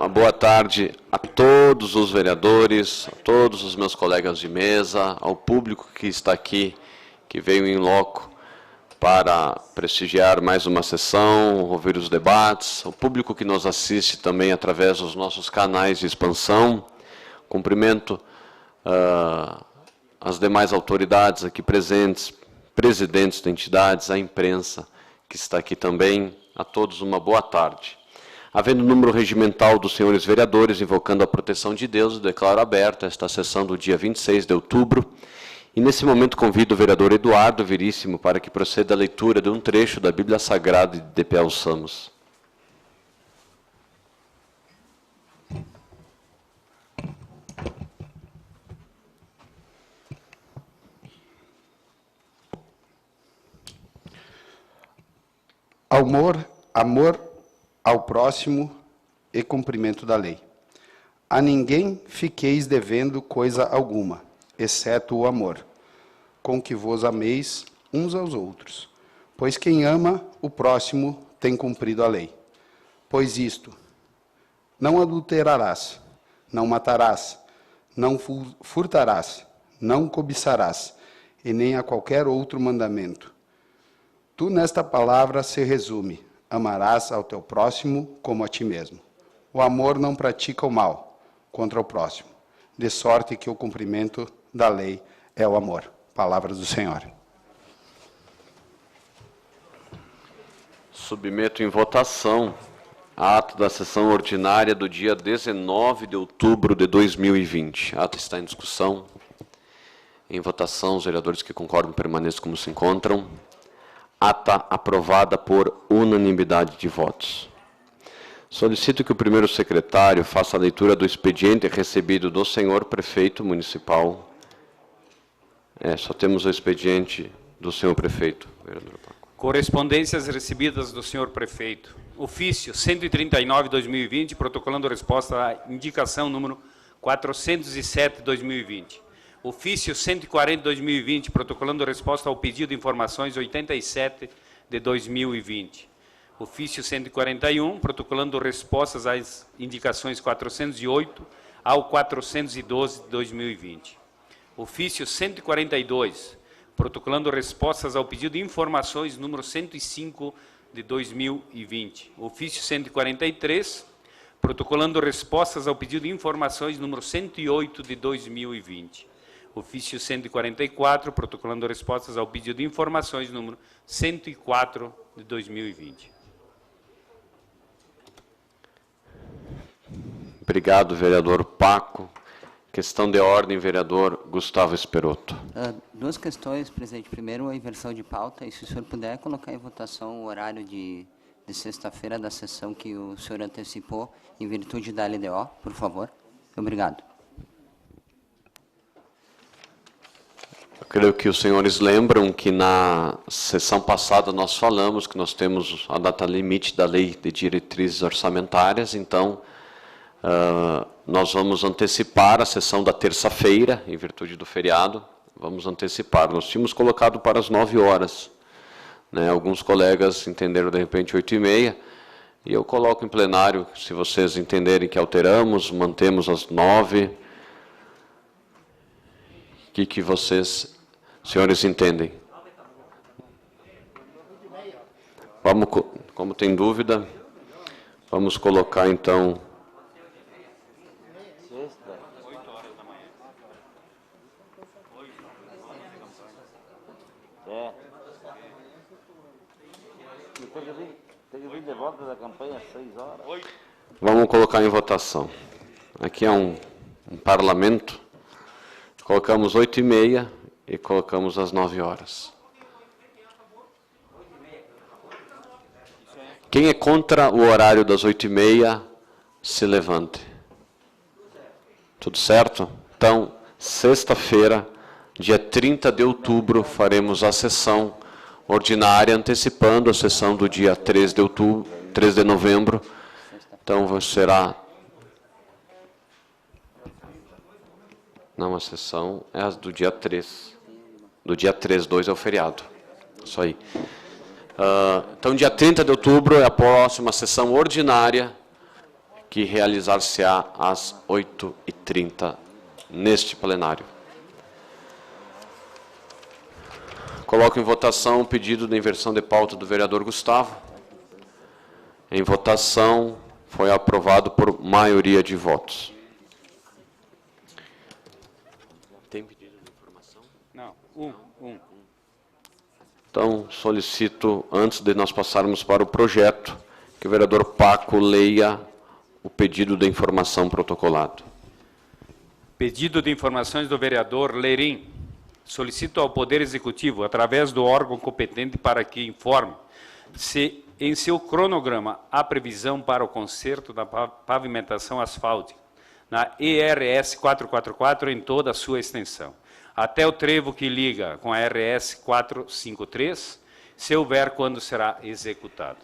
Uma boa tarde a todos os vereadores, a todos os meus colegas de mesa, ao público que está aqui, que veio em loco para prestigiar mais uma sessão, ouvir os debates, ao público que nos assiste também através dos nossos canais de expansão. Cumprimento as demais autoridades aqui presentes, presidentes de entidades, a imprensa que está aqui também. A todos uma boa tarde. Havendo número regimental dos senhores vereadores, invocando a proteção de Deus, declaro aberta esta sessão do dia 26 de outubro. E, nesse momento, convido o vereador Eduardo Veríssimo para que proceda a leitura de um trecho da Bíblia Sagrada e de pé ouçamos. Amor ao próximo e cumprimento da lei. A ninguém fiqueis devendo coisa alguma, exceto o amor, com que vos ameis uns aos outros. Pois quem ama o próximo tem cumprido a lei. Pois isto, não adulterarás, não matarás, não furtarás, não cobiçarás, e nem a qualquer outro mandamento. Tu, nesta palavra, se resume: amarás ao teu próximo como a ti mesmo. O amor não pratica o mal contra o próximo, de sorte que o cumprimento da lei é o amor. Palavras do Senhor. Submeto em votação a ato da sessão ordinária do dia 19 de outubro de 2020. A ata está em discussão. Em votação, os vereadores que concordam permaneçam como se encontram. Ata aprovada por unanimidade de votos. Solicito que o primeiro secretário faça a leitura do expediente recebido do senhor prefeito municipal. Só temos o expediente do senhor prefeito, vereador Paco. Correspondências recebidas do senhor prefeito. Ofício 139/2020, protocolando resposta à indicação número 407/2020. Ofício 140/2020, protocolando resposta ao pedido de informações 87 de 2020. Ofício 141, protocolando respostas às indicações 408 ao 412 de 2020. Ofício 142, protocolando respostas ao pedido de informações número 105 de 2020. Ofício 143, protocolando respostas ao pedido de informações número 108 de 2020. Ofício 144, protocolando respostas ao pedido de informações número 104 de 2020. Obrigado, vereador Paco. Questão de ordem, vereador Gustavo Esperotto. Duas questões, presidente. Primeiro, a inversão de pauta, e se o senhor puder colocar em votação o horário de sexta-feira da sessão que o senhor antecipou, em virtude da LDO, por favor. Obrigado. Eu creio que os senhores lembram que na sessão passada nós falamos que nós temos a data limite da lei de diretrizes orçamentárias, então nós vamos antecipar a sessão da terça-feira, em virtude do feriado, vamos antecipar. Nós tínhamos colocado para as 9 horas, né? Alguns colegas entenderam de repente 8h30, e eu coloco em plenário, se vocês entenderem que alteramos, mantemos às 9. O que vocês, senhores, entendem? Vamos, como tem dúvida, vamos colocar, então... 8 horas da manhã. Tem que vir de volta da campanha às 6 horas. Vamos colocar em votação. Aqui é um parlamento. Colocamos 8h30 e colocamos às 9 horas. Quem é contra o horário das 8h30, se levante. Tudo certo? Então, sexta-feira, dia 30 de outubro, faremos a sessão ordinária, antecipando a sessão do dia 3 de novembro. Então, será... Não, a sessão é a do dia 3. Do dia 3, 2 é o feriado. Isso aí. Então, dia 30 de outubro é a próxima sessão ordinária que realizar-se-á às 8h30 neste plenário. Coloco em votação o pedido de inversão de pauta do vereador Gustavo. Em votação, foi aprovado por maioria de votos. Tem pedido de informação? Não, Então, solicito, antes de nós passarmos para o projeto, que o vereador Paco leia o pedido de informação protocolado. Pedido de informações do vereador Lerim. Solicito ao Poder Executivo, através do órgão competente, para que informe se, em seu cronograma, há previsão para o conserto da pavimentação asfáltica na ERS 444 em toda a sua extensão, até o trevo que liga com a RS 453, se houver, quando será executado.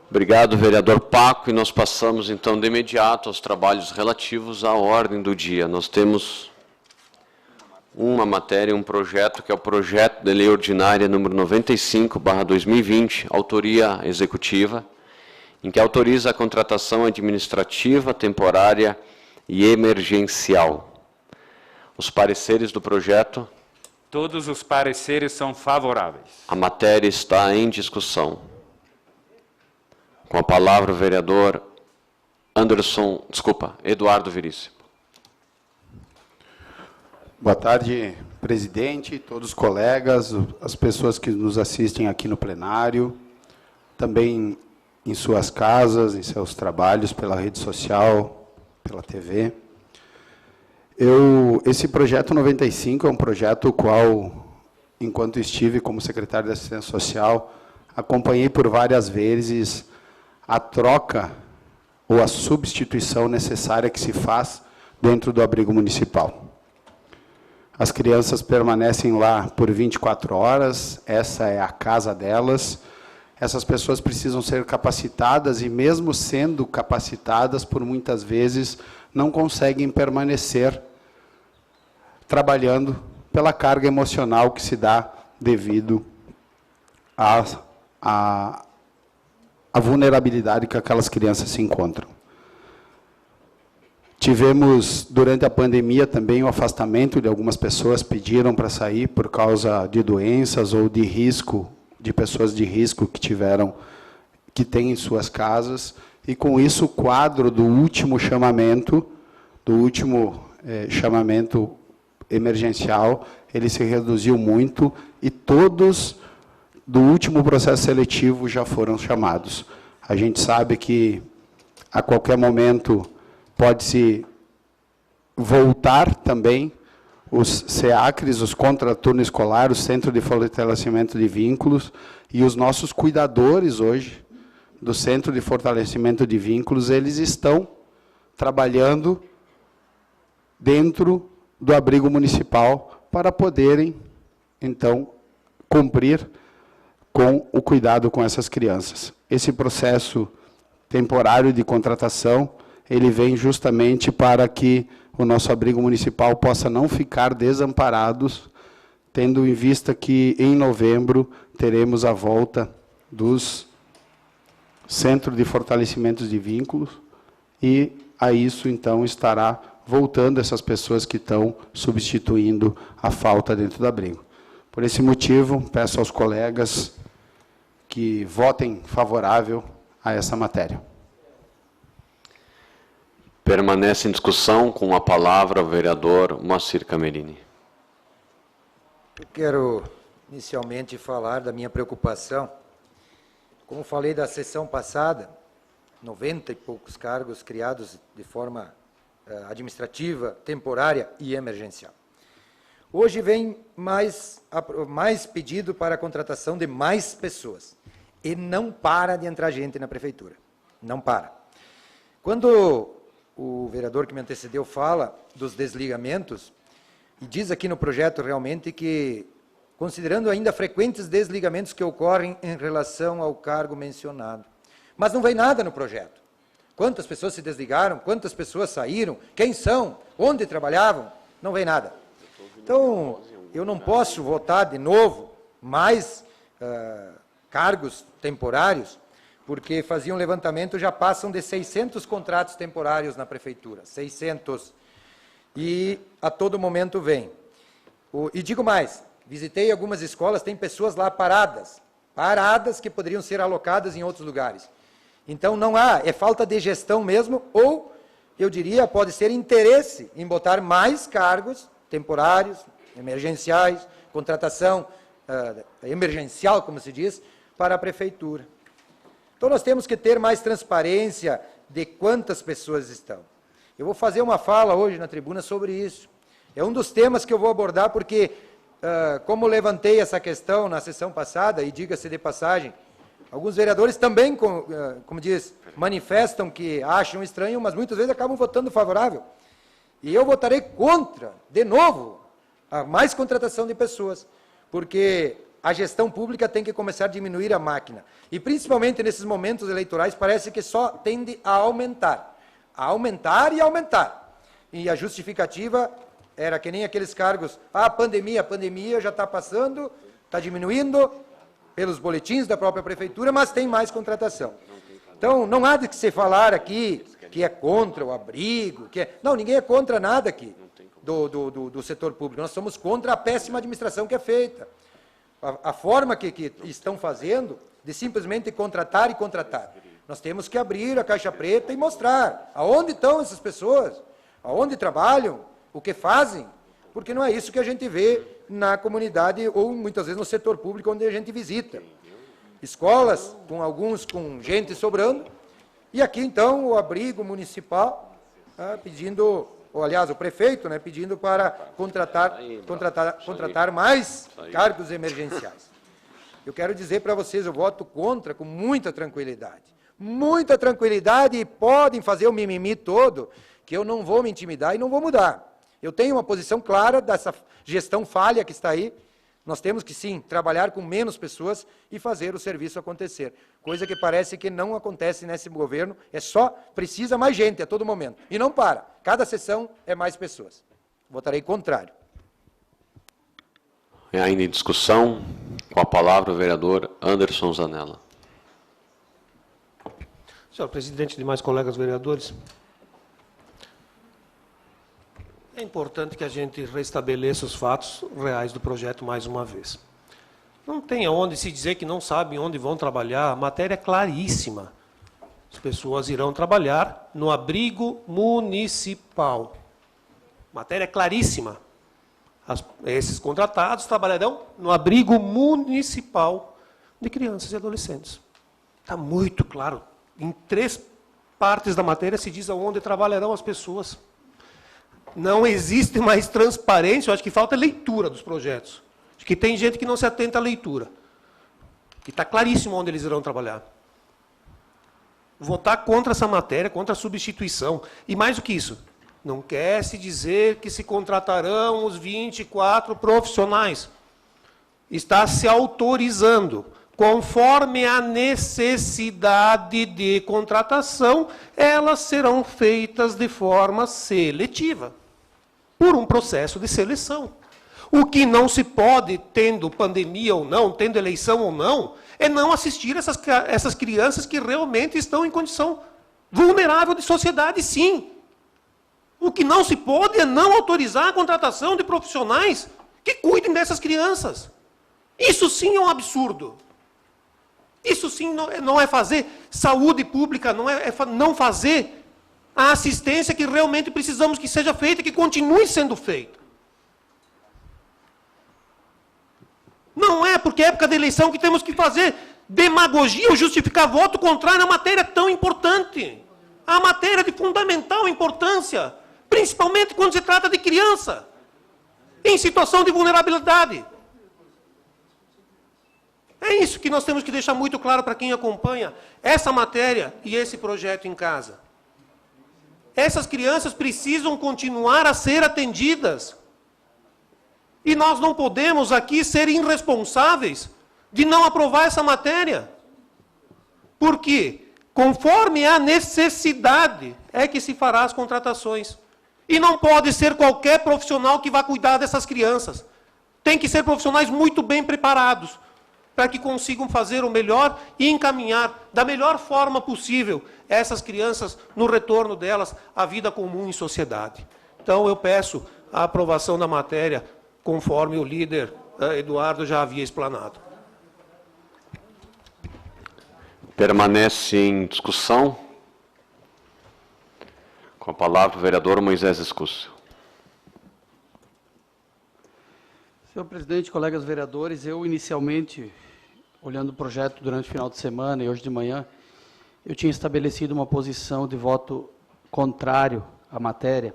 Obrigado, vereador Paco. E nós passamos, então, de imediato aos trabalhos relativos à ordem do dia. Nós temos uma matéria, um projeto, que é o projeto de lei ordinária número 95/2020, autoria executiva, em que autoriza a contratação administrativa, temporária e emergencial. Os pareceres do projeto? Todos os pareceres são favoráveis. A matéria está em discussão. Com a palavra o vereador Eduardo Veríssimo. Boa tarde, presidente, todos os colegas, as pessoas que nos assistem aqui no plenário, também em suas casas, em seus trabalhos, pela rede social, pela TV. Esse projeto 95 é um projeto o qual, enquanto estive como secretário de Assistência Social, acompanhei por várias vezes a troca ou a substituição necessária que se faz dentro do abrigo municipal. As crianças permanecem lá por 24 horas, essa é a casa delas. Essas pessoas precisam ser capacitadas e, mesmo sendo capacitadas, por muitas vezes, não conseguem permanecer trabalhando pela carga emocional que se dá devido a vulnerabilidade que aquelas crianças se encontram. Tivemos, durante a pandemia, também o afastamento de algumas pessoas, pediram para sair por causa de doenças ou de risco, de pessoas de risco que têm em suas casas, e com isso o quadro do último chamamento, chamamento emergencial, ele se reduziu muito, e todos do último processo seletivo já foram chamados. A gente sabe que, a qualquer momento, pode-se voltar também os CEACRES, os contraturno escolar, o Centro de Fortalecimento de Vínculos, e os nossos cuidadores hoje, do Centro de Fortalecimento de Vínculos, eles estão trabalhando dentro do abrigo municipal para poderem, então, cumprir com o cuidado com essas crianças. Esse processo temporário de contratação, ele vem justamente para que o nosso abrigo municipal possa não ficar desamparados, tendo em vista que, em novembro, teremos a volta dos Centros de Fortalecimento de Vínculos, e a isso, então, estará voltando essas pessoas que estão substituindo a falta dentro do abrigo. Por esse motivo, peço aos colegas que votem favorável a essa matéria. Permanece em discussão. Com a palavra o vereador Moacir Camerini. Eu quero, inicialmente, falar da minha preocupação. Como falei da sessão passada, 90 e poucos cargos criados de forma administrativa, temporária e emergencial. Hoje vem mais pedido para a contratação de mais pessoas. E não para de entrar gente na prefeitura. Não para. Quando o vereador que me antecedeu fala dos desligamentos, e diz aqui no projeto realmente que, considerando ainda frequentes desligamentos que ocorrem em relação ao cargo mencionado. Mas não vem nada no projeto. Quantas pessoas se desligaram? Quantas pessoas saíram? Quem são? Onde trabalhavam? Não vem nada. Então, eu não posso votar de novo mais cargos temporários, porque faziam levantamento, já passam de 600 contratos temporários na prefeitura, 600. E a todo momento vem. E digo mais, visitei algumas escolas, tem pessoas lá paradas que poderiam ser alocadas em outros lugares. Então não há, é falta de gestão mesmo, ou, eu diria, pode ser interesse em botar mais cargos temporários, emergenciais, contratação emergencial, como se diz, para a prefeitura. Então nós temos que ter mais transparência de quantas pessoas estão. Eu vou fazer uma fala hoje na tribuna sobre isso. É um dos temas que eu vou abordar porque, como levantei essa questão na sessão passada, e diga-se de passagem, alguns vereadores também, como diz, manifestam que acham estranho, mas muitas vezes acabam votando favorável. E eu votarei contra, de novo, a mais contratação de pessoas, porque a gestão pública tem que começar a diminuir a máquina. E principalmente nesses momentos eleitorais, parece que só tende a aumentar. A aumentar e aumentar. E a justificativa era que nem aqueles cargos, a pandemia já está passando, está diminuindo pelos boletins da própria prefeitura, mas tem mais contratação. Então, não há de se falar aqui que é contra o abrigo, não, ninguém é contra nada aqui do setor público. Nós somos contra a péssima administração que é feita. A forma que estão fazendo de simplesmente contratar e contratar. Nós temos que abrir a caixa preta e mostrar aonde estão essas pessoas, aonde trabalham, o que fazem, porque não é isso que a gente vê na comunidade ou muitas vezes no setor público onde a gente visita. Escolas, com gente sobrando, e aqui então o abrigo municipal pedindo, ou aliás o prefeito, né, pedindo para contratar mais cargos emergenciais. Eu quero dizer para vocês, eu voto contra com muita tranquilidade. Muita tranquilidade, e podem fazer o mimimi todo, que eu não vou me intimidar e não vou mudar. Eu tenho uma posição clara dessa gestão falha que está aí. Nós temos que, sim, trabalhar com menos pessoas e fazer o serviço acontecer. Coisa que parece que não acontece nesse governo, precisa mais gente a todo momento. E não para. Cada sessão é mais pessoas. Votarei contrário. É ainda em discussão, com a palavra o vereador Anderson Zanella. Senhor presidente e demais colegas vereadores, é importante que a gente restabeleça os fatos reais do projeto mais uma vez. Não tem aonde se dizer que não sabem onde vão trabalhar, a matéria é claríssima. As pessoas irão trabalhar no abrigo municipal. Matéria é claríssima. Esses contratados trabalharão no abrigo municipal de crianças e adolescentes. Está muito claro. Em 3 partes da matéria se diz aonde trabalharão as pessoas. Não existe mais transparência, eu acho que falta leitura dos projetos. Acho que tem gente que não se atenta à leitura. E está claríssimo onde eles irão trabalhar. Votar contra essa matéria, contra a substituição. E mais do que isso, não quer se dizer que se contratarão os 24 profissionais. Está se autorizando. Conforme a necessidade de contratação, elas serão feitas de forma seletiva, por um processo de seleção. O que não se pode, tendo pandemia ou não, tendo eleição ou não, é não assistir essas crianças que realmente estão em condição vulnerável de sociedade, sim. O que não se pode é não autorizar a contratação de profissionais que cuidem dessas crianças. Isso sim é um absurdo. Isso sim não é fazer saúde pública, não fazer a assistência que realmente precisamos que seja feita, que continue sendo feita. Não é porque é época de eleição que temos que fazer demagogia ou justificar voto contrário a matéria tão importante. A matéria de fundamental importância, principalmente quando se trata de criança, em situação de vulnerabilidade. É isso que nós temos que deixar muito claro para quem acompanha essa matéria e esse projeto em casa. Essas crianças precisam continuar a ser atendidas. E nós não podemos aqui ser irresponsáveis de não aprovar essa matéria. Porque, conforme a necessidade, é que se fará as contratações. E não pode ser qualquer profissional que vá cuidar dessas crianças. Tem que ser profissionais muito bem preparados. para que consigam fazer o melhor e encaminhar da melhor forma possível essas crianças no retorno delas à vida comum em sociedade. Então, eu peço a aprovação da matéria, conforme o líder Eduardo já havia explanado. Permanece em discussão. Com a palavra o vereador Moisés Escúcio. Senhor presidente, colegas vereadores, eu inicialmente, olhando o projeto durante o final de semana e hoje de manhã, eu tinha estabelecido uma posição de voto contrário à matéria,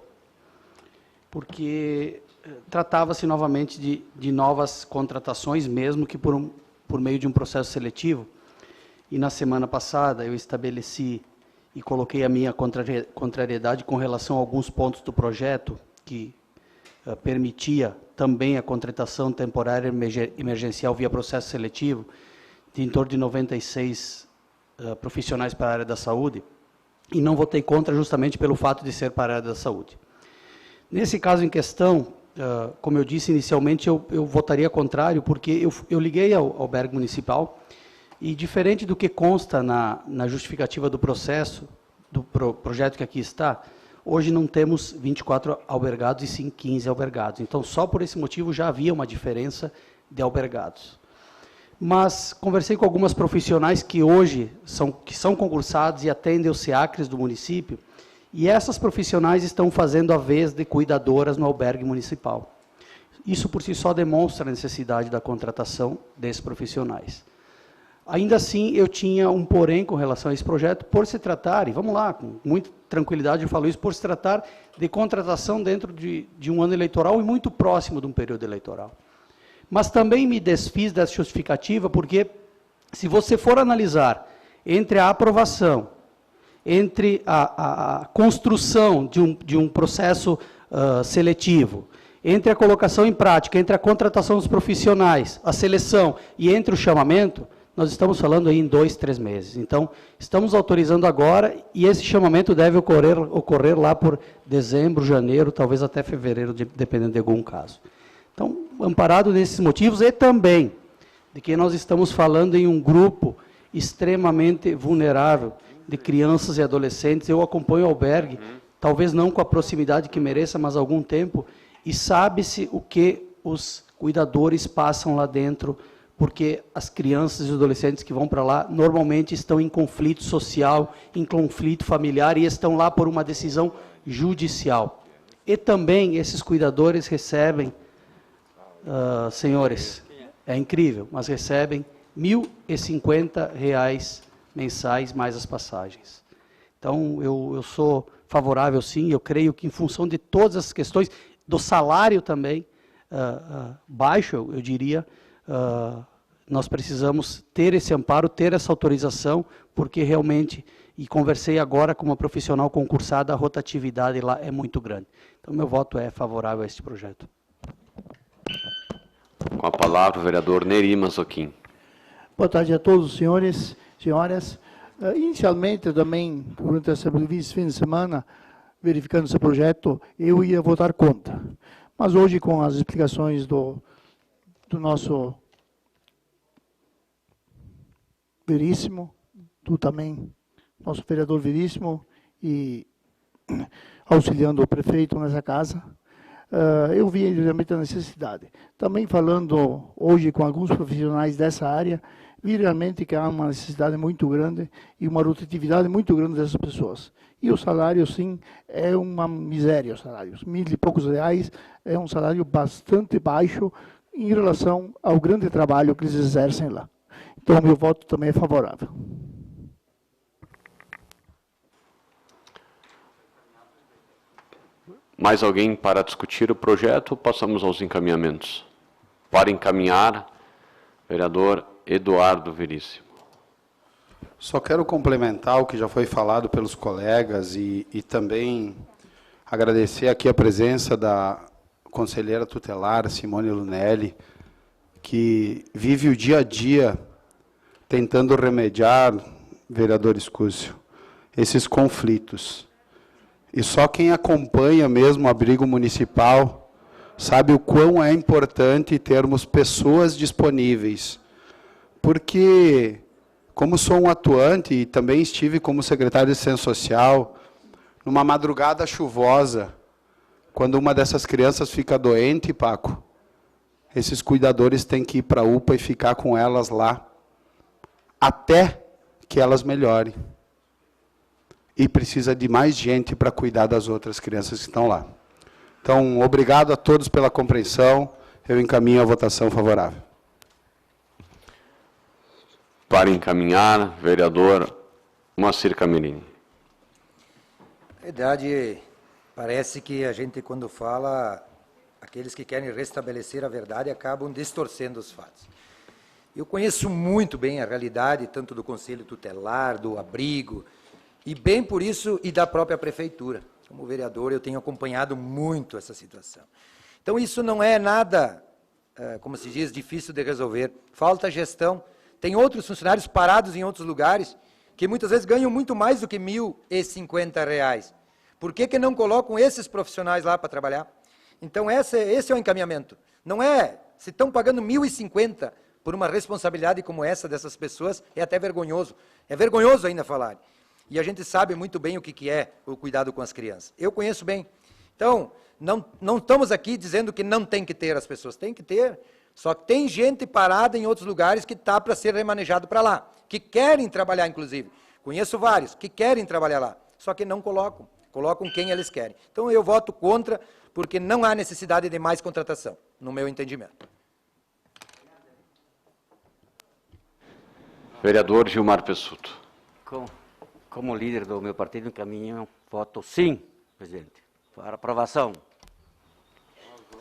porque tratava-se novamente de novas contratações, mesmo que por meio de um processo seletivo. E na semana passada eu estabeleci e coloquei a minha contrariedade com relação a alguns pontos do projeto que permitia também a contratação temporária emergencial via processo seletivo de em torno de 96 profissionais para a área da saúde, e não votei contra justamente pelo fato de ser para a área da saúde. Nesse caso em questão, como eu disse inicialmente, eu votaria contrário, porque eu liguei ao albergue municipal, e diferente do que consta na justificativa do processo, do projeto que aqui está, hoje não temos 24 albergados e sim 15 albergados. Então, só por esse motivo já havia uma diferença de albergados. Mas conversei com algumas profissionais que hoje são concursados e atendem os SEACRES do município, e essas profissionais estão fazendo a vez de cuidadoras no albergue municipal. Isso por si só demonstra a necessidade da contratação desses profissionais. Ainda assim, eu tinha um porém com relação a esse projeto, por se tratar, e vamos lá, com muita tranquilidade eu falo isso, por se tratar de contratação dentro de um ano eleitoral e muito próximo de um período eleitoral. Mas também me desfiz dessa justificativa, porque se você for analisar entre a aprovação, entre a construção de um processo seletivo, entre a colocação em prática, entre a contratação dos profissionais, a seleção e entre o chamamento, nós estamos falando aí em 2, 3 meses. Então, estamos autorizando agora e esse chamamento deve ocorrer lá por dezembro, janeiro, talvez até fevereiro, dependendo de algum caso. Então, amparado nesses motivos e também de que nós estamos falando em um grupo extremamente vulnerável de crianças e adolescentes, eu acompanho o albergue, talvez não com a proximidade que mereça, mas há algum tempo, e sabe-se o que os cuidadores passam lá dentro, porque as crianças e os adolescentes que vão para lá normalmente estão em conflito social, em conflito familiar e estão lá por uma decisão judicial. E também esses cuidadores recebem, senhores, é incrível, mas recebem R$ 1.050 mensais mais as passagens. Então, eu sou favorável sim, eu creio que em função de todas as questões, do salário também baixo, eu diria, nós precisamos ter esse amparo, ter essa autorização, porque realmente, e conversei agora com uma profissional concursada, a rotatividade lá é muito grande. Então, meu voto é favorável a este projeto. Com a palavra o vereador Neri Mazzochin. Boa tarde a todos, senhores, senhoras. Inicialmente, eu também, durante esse fim de semana, verificando esse projeto, eu ia votar contra. Mas hoje, com as explicações do nosso Veríssimo, do também nosso vereador Veríssimo, e auxiliando o prefeito nessa casa, eu vi realmente a necessidade. Também falando hoje com alguns profissionais dessa área, vi realmente que há uma necessidade muito grande e uma rotatividade muito grande dessas pessoas. E o salário, sim, é uma miséria, os salários. R$ 1.000 e poucos é um salário bastante baixo em relação ao grande trabalho que eles exercem lá. Então, meu voto também é favorável. Mais alguém para discutir o projeto? Passamos aos encaminhamentos. Para encaminhar, vereador Eduardo Veríssimo. Só quero complementar o que já foi falado pelos colegas e também agradecer aqui a presença da conselheira tutelar, Simone Lunelli, que vive o dia a dia tentando remediar, vereador Escúcio, esses conflitos. E só quem acompanha mesmo o abrigo municipal sabe o quão é importante termos pessoas disponíveis porque, como sou um atuante e também estive como secretário de Assistência Social, numa madrugada chuvosa, quando uma dessas crianças fica doente, Paco, esses cuidadores têm que ir para a UPA e ficar com elas lá, até que elas melhorem. E precisa de mais gente para cuidar das outras crianças que estão lá. Então, obrigado a todos pela compreensão. Eu encaminho a votação favorável. Para encaminhar, vereador Moacir Camerini. Na verdade, parece que a gente, quando fala, aqueles que querem restabelecer a verdade acabam distorcendo os fatos. Eu conheço muito bem a realidade, tanto do Conselho Tutelar, do abrigo, e bem por isso, e da própria Prefeitura. Como vereador, eu tenho acompanhado muito essa situação. Então, isso não é nada, como se diz, difícil de resolver. Falta gestão. Tem outros funcionários parados em outros lugares, que muitas vezes ganham muito mais do que R$ 1.050. Por que não colocam esses profissionais lá para trabalhar? Então, esse é o encaminhamento. Não é, se estão pagando R$ 1.050 por uma responsabilidade como essa dessas pessoas, é até vergonhoso. É vergonhoso ainda falar. E a gente sabe muito bem o que é o cuidado com as crianças. Eu conheço bem. Então, não estamos aqui dizendo que não tem que ter as pessoas. Tem que ter. Só que tem gente parada em outros lugares que está para ser remanejado para lá. Que querem trabalhar, inclusive. Conheço vários que querem trabalhar lá. Só que não colocam. Colocam quem eles querem. Então, eu voto contra, porque não há necessidade de mais contratação, no meu entendimento. Vereador Gilmar Pessuto. Como líder do meu partido, encaminho voto sim, presidente, para aprovação.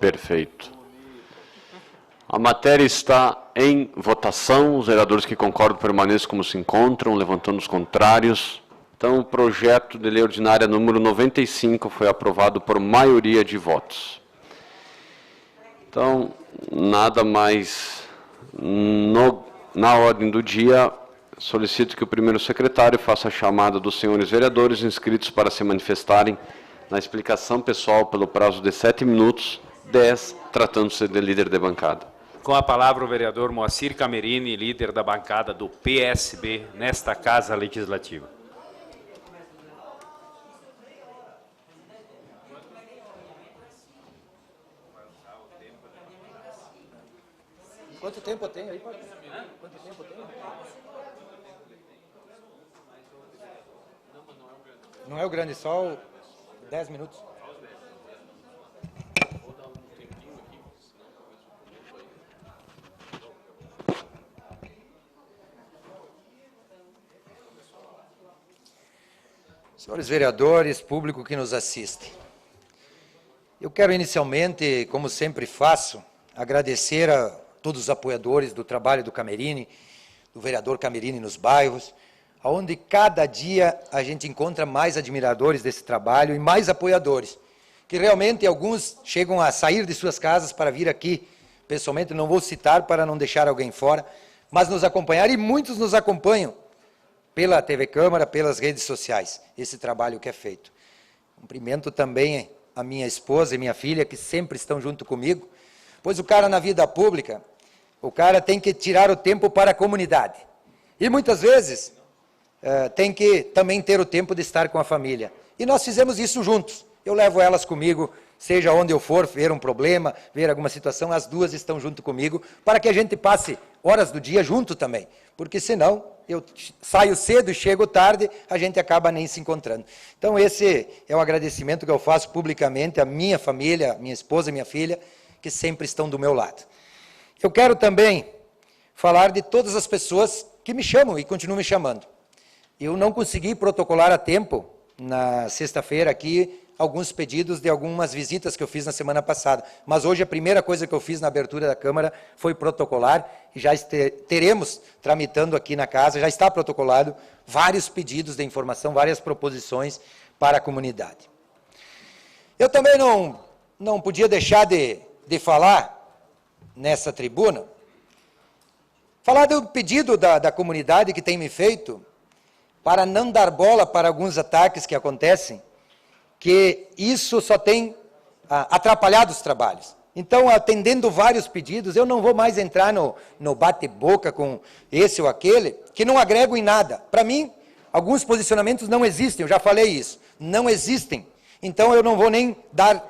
Perfeito. A matéria está em votação. Os vereadores que concordam permaneçam como se encontram, levantando os contrários. Então, o projeto de lei ordinária número 95 foi aprovado por maioria de votos. Então, nada mais na ordem do dia. Solicito que o primeiro secretário faça a chamada dos senhores vereadores inscritos para se manifestarem na explicação pessoal pelo prazo de 7 minutos, 10, tratando-se de líder de bancada. Com a palavra o vereador Moacir Camerini, líder da bancada do PSB nesta Casa Legislativa. Quanto tempo eu tenho aí? Quanto tempo eu tenho? Não é o grande sol, 10 minutos. Senhores vereadores, público que nos assiste, eu quero inicialmente, como sempre faço, agradecer a todos os apoiadores do trabalho do Camerini, do vereador Camerini nos bairros, onde cada dia a gente encontra mais admiradores desse trabalho e mais apoiadores, que realmente alguns chegam a sair de suas casas para vir aqui, pessoalmente não vou citar para não deixar alguém fora, mas nos acompanhar, e muitos nos acompanham pela TV Câmara, pelas redes sociais, esse trabalho que é feito. Cumprimento também a minha esposa e minha filha, que sempre estão junto comigo, pois o cara na vida pública, o cara tem que tirar o tempo para a comunidade, e muitas vezes tem que também ter o tempo de estar com a família. E nós fizemos isso juntos. Eu levo elas comigo, seja onde eu for, ver um problema, ver alguma situação, as duas estão junto comigo, para que a gente passe horas do dia junto também. Porque senão, eu saio cedo e chego tarde, a gente acaba nem se encontrando. Então esse é o agradecimento que eu faço publicamente à minha família, minha esposa e minha filha, que sempre estão do meu lado. Eu quero também falar de todas as pessoas que me chamam e continuam me chamando. Eu não consegui protocolar a tempo, na sexta-feira aqui, alguns pedidos de algumas visitas que eu fiz na semana passada. Mas hoje a primeira coisa que eu fiz na abertura da Câmara foi protocolar, e já teremos, tramitando aqui na casa, já está protocolado, vários pedidos de informação, várias proposições para a comunidade. Eu também não podia deixar de falar nessa tribuna, falar do pedido da comunidade que tem me feito, para não dar bola para alguns ataques que acontecem, que isso só tem atrapalhado os trabalhos. Então, atendendo vários pedidos, eu não vou mais entrar no bate-boca com esse ou aquele, que não agregam em nada. Para mim, alguns posicionamentos não existem, eu já falei isso, não existem. Então, eu não vou nem dar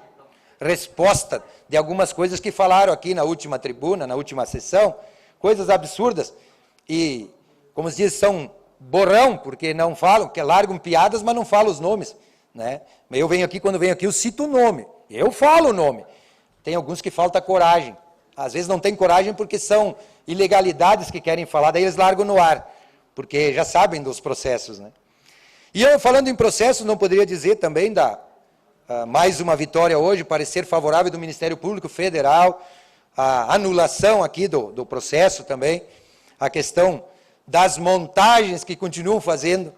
resposta de algumas coisas que falaram aqui na última tribuna, na última sessão, coisas absurdas, e, como se diz, são borrão, porque não falam, que largam piadas, mas não falam os nomes, né? Eu venho aqui, quando venho aqui, eu cito o nome, eu falo o nome. Tem alguns que falta coragem, às vezes não tem coragem porque são ilegalidades que querem falar, daí eles largam no ar, porque já sabem dos processos, né? E eu, falando em processos, não poderia dizer também mais uma vitória hoje, parecer favorável do Ministério Público Federal, a anulação aqui do processo também, a questão das montagens que continuam fazendo.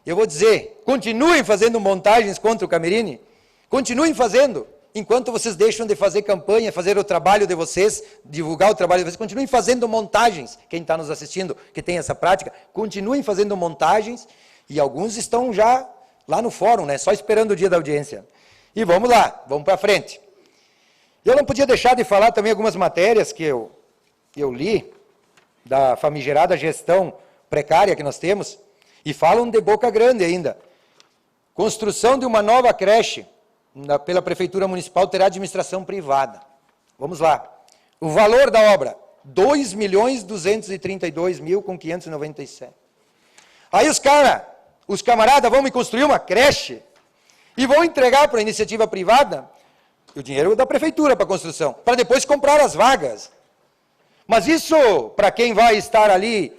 Eu vou dizer, continuem fazendo montagens contra o Camerini, continuem fazendo, enquanto vocês deixam de fazer campanha, fazer o trabalho de vocês, divulgar o trabalho de vocês, continuem fazendo montagens, quem está nos assistindo, que tem essa prática, continuem fazendo montagens, e alguns estão já lá no fórum, né, só esperando o dia da audiência. E vamos lá, vamos para frente. Eu não podia deixar de falar também algumas matérias que eu li, da famigerada gestão precária que nós temos, e falam de boca grande ainda. Construção de uma nova creche pela Prefeitura Municipal terá administração privada. Vamos lá. O valor da obra, 2.232.597. Aí os camaradas vão me construir uma creche e vão entregar para a iniciativa privada o dinheiro da Prefeitura para a construção, para depois comprar as vagas. Mas isso, para quem vai estar ali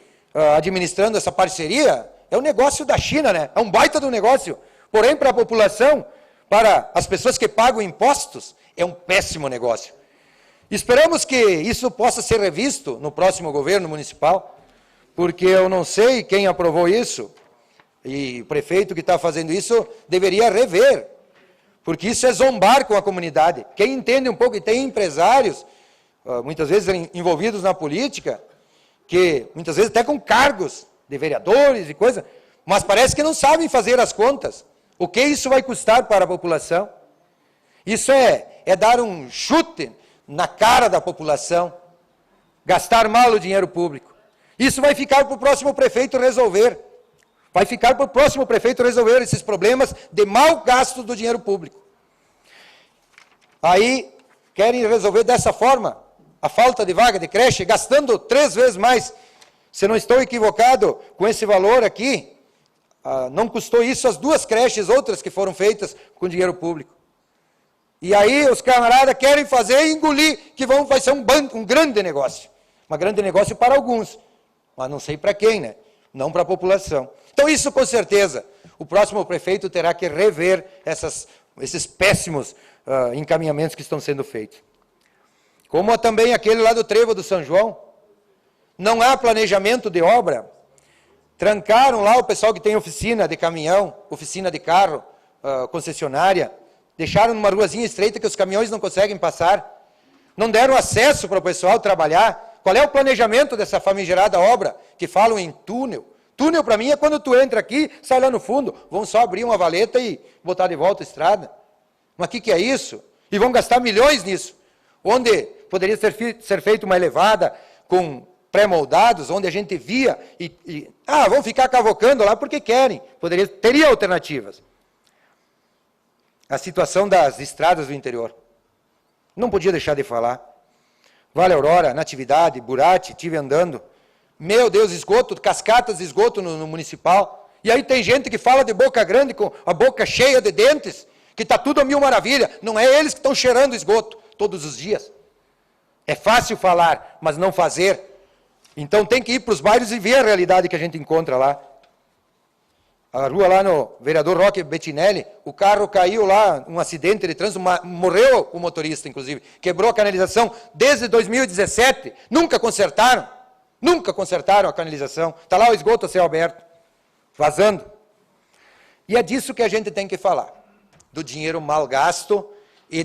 administrando essa parceria, é um negócio da China, né? É um baita do negócio. Porém, para a população, para as pessoas que pagam impostos, é um péssimo negócio. Esperamos que isso possa ser revisto no próximo governo municipal, porque eu não sei quem aprovou isso, e o prefeito que está fazendo isso deveria rever, porque isso é zombar com a comunidade. Quem entende um pouco, e tem empresários, muitas vezes envolvidos na política, que muitas vezes até com cargos de vereadores e coisa, mas parece que não sabem fazer as contas. O que isso vai custar para a população? Isso é dar um chute na cara da população, gastar mal o dinheiro público. Isso vai ficar para o próximo prefeito resolver. Vai ficar para o próximo prefeito resolver esses problemas de mau gasto do dinheiro público. Aí, querem resolver dessa forma a falta de vaga de creche, gastando 3 vezes mais. Se não estou equivocado com esse valor aqui, não custou isso as 2 creches, outras que foram feitas com dinheiro público. E aí os camaradas querem fazer e engolir, que vai ser um grande negócio. Um grande negócio para alguns, mas não sei para quem, né? Não para a população. Então isso, com certeza, o próximo prefeito terá que rever esses péssimos encaminhamentos que estão sendo feitos. Como também aquele lá do Trevo do São João. Não há planejamento de obra. Trancaram lá o pessoal que tem oficina de caminhão, oficina de carro, concessionária. Deixaram numa ruazinha estreita que os caminhões não conseguem passar. Não deram acesso para o pessoal trabalhar. Qual é o planejamento dessa famigerada obra que falam em túnel? Túnel, para mim, é quando tu entra aqui, sai lá no fundo. Vão só abrir uma valeta e botar de volta a estrada. Mas o que é isso? E vão gastar milhões nisso. Onde poderia ser feita uma elevada com pré-moldados, onde a gente via vão ficar cavocando lá porque querem. Teria alternativas. A situação das estradas do interior. Não podia deixar de falar. Vale Aurora, Natividade, Burati, estive andando. Meu Deus, esgoto, cascatas de esgoto no municipal. E aí tem gente que fala de boca grande, com a boca cheia de dentes, que está tudo a mil maravilha. Não é eles que estão cheirando esgoto todos os dias. É fácil falar, mas não fazer. Então tem que ir para os bairros e ver a realidade que a gente encontra lá. A rua lá no vereador Roque Bettinelli, o carro caiu lá, um acidente de trânsito, morreu o motorista, inclusive. Quebrou a canalização desde 2017, nunca consertaram a canalização. Está lá o esgoto a céu aberto, vazando. E é disso que a gente tem que falar, do dinheiro mal gasto e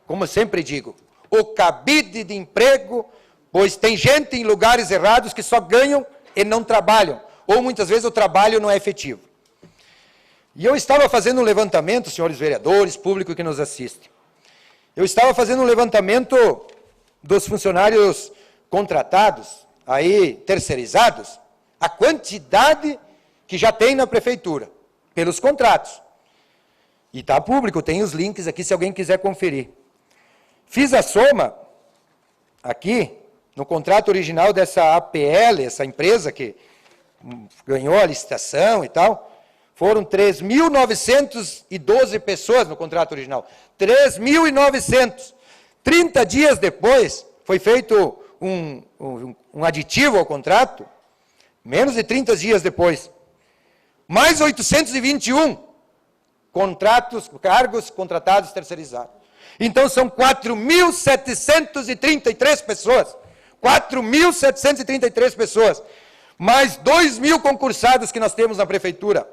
como eu sempre digo, o cabide de emprego, pois tem gente em lugares errados que só ganham e não trabalham, ou muitas vezes o trabalho não é efetivo. E eu estava fazendo um levantamento, senhores vereadores, público que nos assiste, Eu estava fazendo um levantamento dos funcionários contratados, aí terceirizados, a quantidade que já tem na prefeitura, pelos contratos. E está público, tem os links aqui se alguém quiser conferir. Fiz a soma aqui, no contrato original dessa APL, essa empresa que ganhou a licitação e tal, foram 3.912 pessoas no contrato original. 3.900. 30 dias depois, foi feito um aditivo ao contrato, menos de 30 dias depois. Mais 821 cargos contratados terceirizados. Então, são 4.733 pessoas. 4.733 pessoas. Mais 2.000 concursados que nós temos na prefeitura.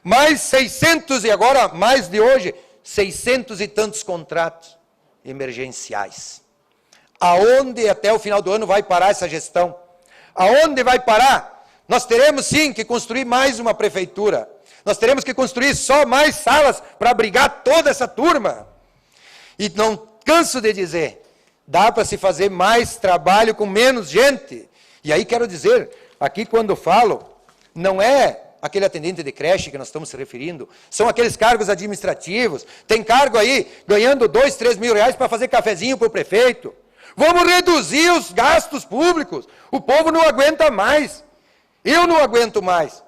Mais 600, e agora, mais de hoje, 600 e tantos contratos emergenciais. Aonde até o final do ano vai parar essa gestão? Aonde vai parar? Nós teremos sim que construir mais uma prefeitura. Nós teremos que construir só mais salas para abrigar toda essa turma. E não canso de dizer, dá para se fazer mais trabalho com menos gente. E aí quero dizer, aqui quando falo, não é aquele atendente de creche que nós estamos se referindo, são aqueles cargos administrativos, tem cargo aí ganhando 2, 3 mil reais para fazer cafezinho para o prefeito. Vamos reduzir os gastos públicos, o povo não aguenta mais, eu não aguento mais.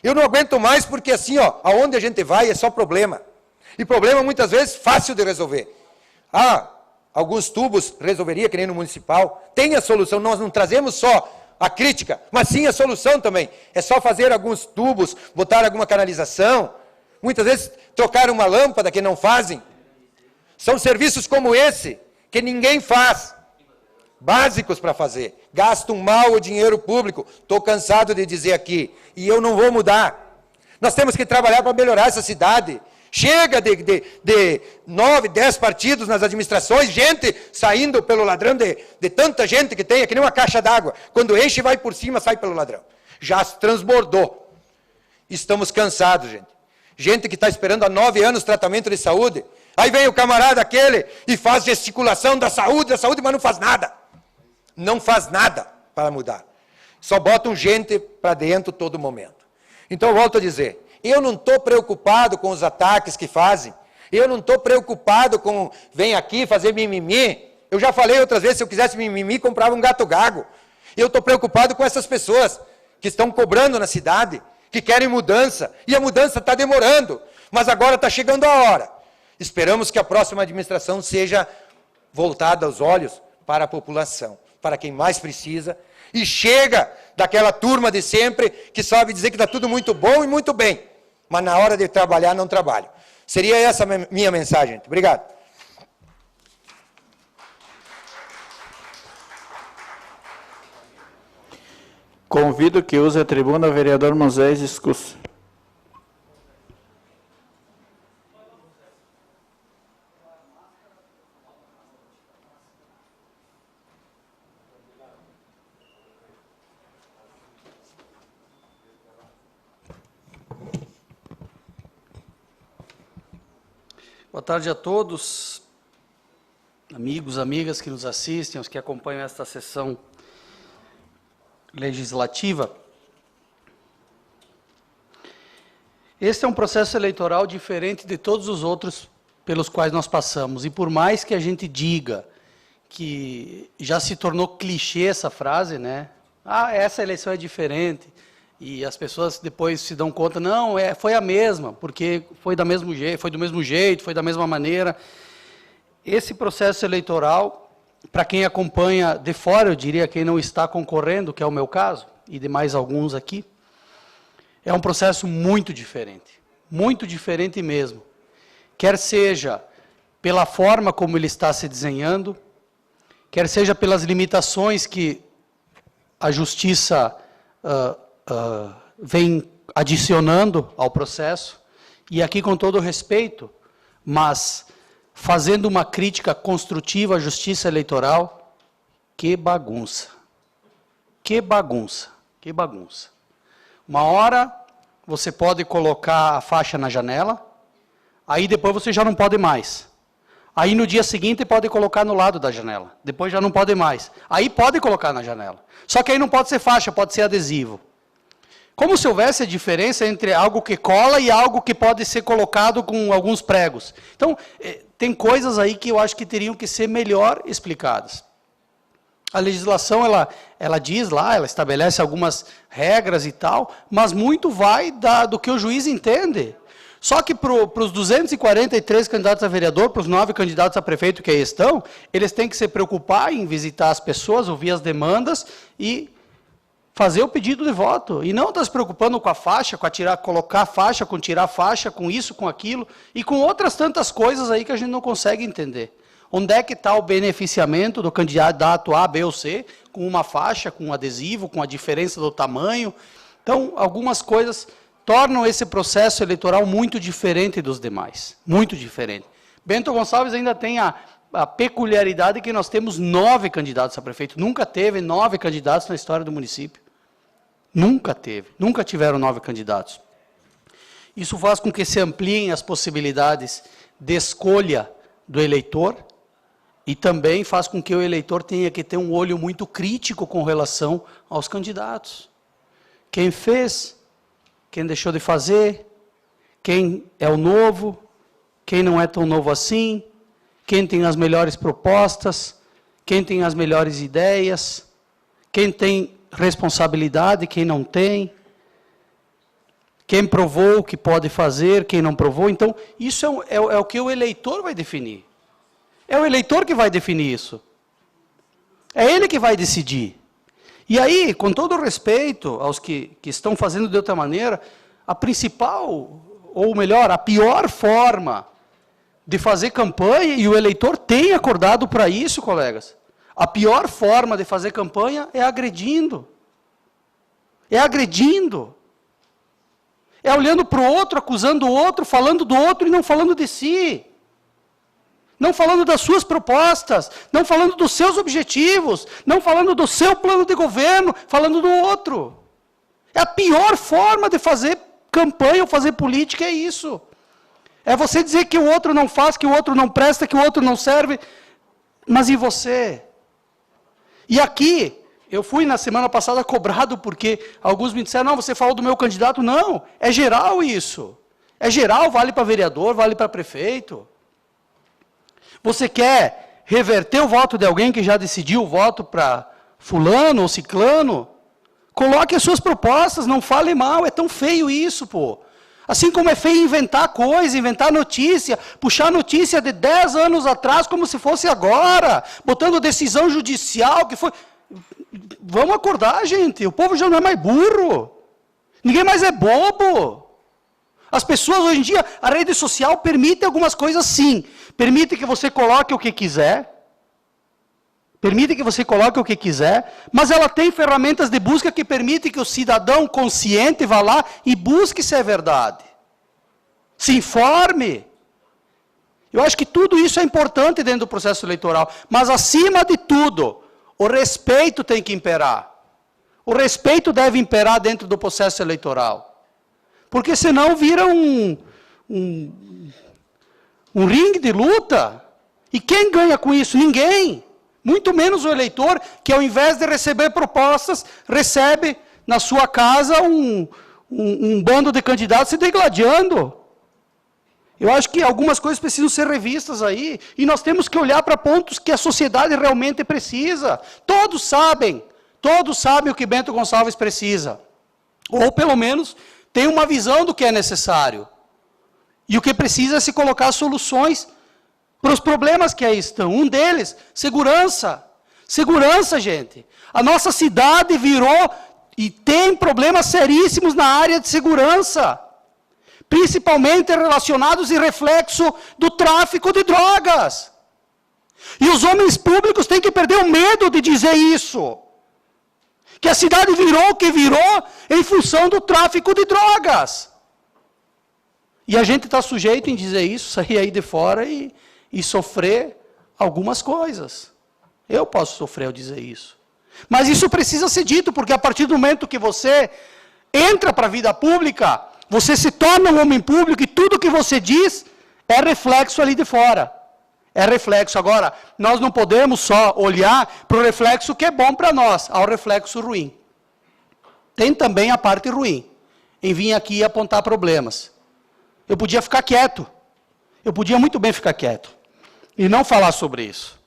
Eu não aguento mais porque assim, ó, aonde a gente vai é só problema. E problema muitas vezes fácil de resolver. Alguns tubos resolveria, que nem no municipal, tem a solução, nós não trazemos só a crítica, mas sim a solução também. É só fazer alguns tubos, botar alguma canalização, muitas vezes trocar uma lâmpada que não fazem. São serviços como esse, que ninguém faz, básicos para fazer. Gastam mal o dinheiro público, estou cansado de dizer aqui, e eu não vou mudar. Nós temos que trabalhar para melhorar essa cidade. Chega de 9, 10 partidos nas administrações, gente saindo pelo ladrão de tanta gente que tem, é que nem uma caixa d'água. Quando enche, vai por cima, sai pelo ladrão. Já transbordou. Estamos cansados, gente. Gente que está esperando há 9 anos tratamento de saúde. Aí vem o camarada aquele e faz gesticulação da saúde, mas não faz nada. Não faz nada para mudar. Só botam gente para dentro todo momento. Então, eu volto a dizer, eu não estou preocupado com os ataques que fazem. Eu não estou preocupado com, vem aqui fazer mimimi. Eu já falei outras vezes, se eu quisesse mimimi, comprava um gato gago. Eu estou preocupado com essas pessoas que estão cobrando na cidade, que querem mudança. E a mudança está demorando, mas agora está chegando a hora. Esperamos que a próxima administração seja voltada aos olhos para a população, para quem mais precisa. E chega daquela turma de sempre que sabe dizer que está tudo muito bom e muito bem. Mas na hora de trabalhar, não trabalham. Seria essa a minha mensagem. Obrigado. Convido que use a tribuna o vereador Moisés Escuso. Boa tarde a todos, amigos, amigas que nos assistem, os que acompanham esta sessão legislativa. Este é um processo eleitoral diferente de todos os outros pelos quais nós passamos. E por mais que a gente diga que já se tornou clichê essa frase, né? Essa eleição é diferente. E as pessoas depois se dão conta, não, foi a mesma, porque foi do mesmo jeito, foi da mesma maneira. Esse processo eleitoral, para quem acompanha de fora, eu diria quem não está concorrendo, que é o meu caso, e de mais alguns aqui, é um processo muito diferente mesmo. Quer seja pela forma como ele está se desenhando, quer seja pelas limitações que a justiça vem adicionando ao processo, e aqui com todo respeito, mas fazendo uma crítica construtiva à justiça eleitoral, que bagunça. Que bagunça, que bagunça. Uma hora você pode colocar a faixa na janela, aí depois você já não pode mais. Aí no dia seguinte pode colocar no lado da janela. Depois já não pode mais. Aí pode colocar na janela. Só que aí não pode ser faixa, pode ser adesivo. Como se houvesse a diferença entre algo que cola e algo que pode ser colocado com alguns pregos. Então, tem coisas aí que eu acho que teriam que ser melhor explicadas. A legislação, ela diz lá, ela estabelece algumas regras e tal, mas muito vai do que o juiz entende. Só que para os 243 candidatos a vereador, para os 9 candidatos a prefeito que aí estão, eles têm que se preocupar em visitar as pessoas, ouvir as demandas e fazer o pedido de voto. E não estar se preocupando com a faixa, com colocar faixa, com tirar faixa, com isso, com aquilo, e com outras tantas coisas aí que a gente não consegue entender. Onde é que está o beneficiamento do candidato A, B ou C, com uma faixa, com um adesivo, com a diferença do tamanho? Então, algumas coisas tornam esse processo eleitoral muito diferente dos demais. Muito diferente. Bento Gonçalves ainda tem a peculiaridade que nós temos 9 candidatos a prefeito. Nunca teve 9 candidatos na história do município. Nunca teve. Nunca tiveram 9 candidatos. Isso faz com que se ampliem as possibilidades de escolha do eleitor e também faz com que o eleitor tenha que ter um olho muito crítico com relação aos candidatos. Quem fez, quem deixou de fazer, quem é o novo, quem não é tão novo assim, quem tem as melhores propostas, quem tem as melhores ideias, quem tem responsabilidade, quem não tem, quem provou o que pode fazer, quem não provou. Então, isso é o que o eleitor vai definir. É o eleitor que vai definir isso. É ele que vai decidir. E aí, com todo respeito aos que estão fazendo de outra maneira, a principal, ou melhor, a pior forma de fazer campanha, e o eleitor tem acordado para isso, colegas, a pior forma de fazer campanha é agredindo. É agredindo. É olhando para o outro, acusando o outro, falando do outro e não falando de si. Não falando das suas propostas, não falando dos seus objetivos, não falando do seu plano de governo, falando do outro. É a pior forma de fazer campanha ou fazer política, é isso. É você dizer que o outro não faz, que o outro não presta, que o outro não serve, mas e você? E aqui, eu fui na semana passada cobrado porque alguns me disseram, não, você falou do meu candidato. Não, é geral isso. É geral, vale para vereador, vale para prefeito. Você quer reverter o voto de alguém que já decidiu o voto para fulano ou ciclano? Coloque as suas propostas, não fale mal, é tão feio isso, pô. Assim como é feio inventar coisa, inventar notícia, puxar notícia de 10 anos atrás como se fosse agora, botando decisão judicial que foi... Vamos acordar, gente, o povo já não é mais burro. Ninguém mais é bobo. As pessoas, hoje em dia, a rede social permite algumas coisas sim. Permite que você coloque o que quiser. Permite que você coloque o que quiser. Mas ela tem ferramentas de busca que permitem que o cidadão consciente vá lá e busque se é verdade. Se informe. Eu acho que tudo isso é importante dentro do processo eleitoral. Mas, acima de tudo, o respeito tem que imperar. O respeito deve imperar dentro do processo eleitoral. Porque senão vira um ringue de luta. E quem ganha com isso? Ninguém. Muito menos o eleitor, que ao invés de receber propostas, recebe na sua casa um bando de candidatos se degladiando. Eu acho que algumas coisas precisam ser revistas aí. E nós temos que olhar para pontos que a sociedade realmente precisa. Todos sabem o que Bento Gonçalves precisa. Ou pelo menos tem uma visão do que é necessário. E o que precisa é se colocar soluções para os problemas que aí estão. Um deles, segurança. Segurança, gente. A nossa cidade virou e tem problemas seríssimos na área de segurança. Principalmente relacionados e reflexo do tráfico de drogas. E os homens públicos têm que perder o medo de dizer isso. Que a cidade virou o que virou em função do tráfico de drogas. E a gente está sujeito em dizer isso, sair aí de fora e sofrer algumas coisas. Eu posso sofrer ao dizer isso. Mas isso precisa ser dito, porque a partir do momento que você entra para a vida pública, você se torna um homem público e tudo que você diz é reflexo ali de fora. É reflexo. Agora, nós não podemos só olhar para o reflexo que é bom para nós, ao reflexo ruim. Tem também a parte ruim, em vir aqui e apontar problemas. Eu podia ficar quieto. Eu podia muito bem ficar quieto e não falar sobre isso.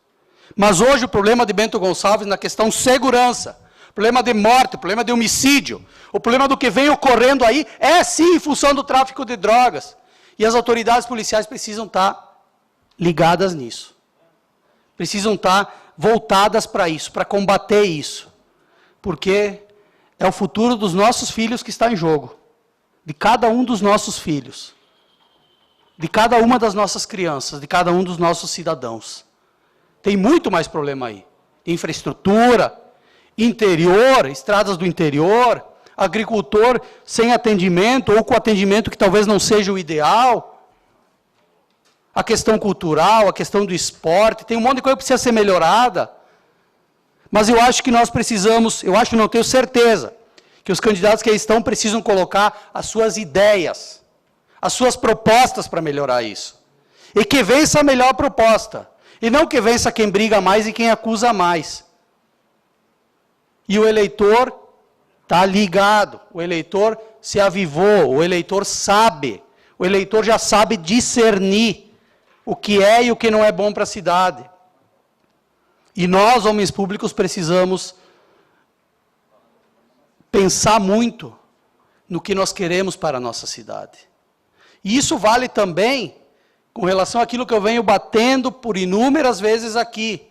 Mas hoje o problema de Bento Gonçalves na questão segurança, problema de morte, problema de homicídio, o problema do que vem ocorrendo aí é sim em função do tráfico de drogas. E as autoridades policiais precisam estar ligadas nisso. Precisam estar voltadas para isso, para combater isso. Porque é o futuro dos nossos filhos que está em jogo. De cada um dos nossos filhos. De cada uma das nossas crianças, de cada um dos nossos cidadãos. Tem muito mais problema aí. Infraestrutura, interior, estradas do interior, agricultor sem atendimento, ou com atendimento que talvez não seja o ideal. A questão cultural, a questão do esporte, tem um monte de coisa que precisa ser melhorada. Mas eu acho que nós precisamos, eu acho, não tenho certeza, que os candidatos que aí estão precisam colocar as suas ideias, as suas propostas para melhorar isso. E que vença a melhor proposta. E não que vença quem briga mais e quem acusa mais. E o eleitor está ligado, o eleitor se avivou, o eleitor sabe, o eleitor já sabe discernir o que é e o que não é bom para a cidade. E nós, homens públicos, precisamos pensar muito no que nós queremos para a nossa cidade. E isso vale também com relação àquilo que eu venho batendo por inúmeras vezes aqui.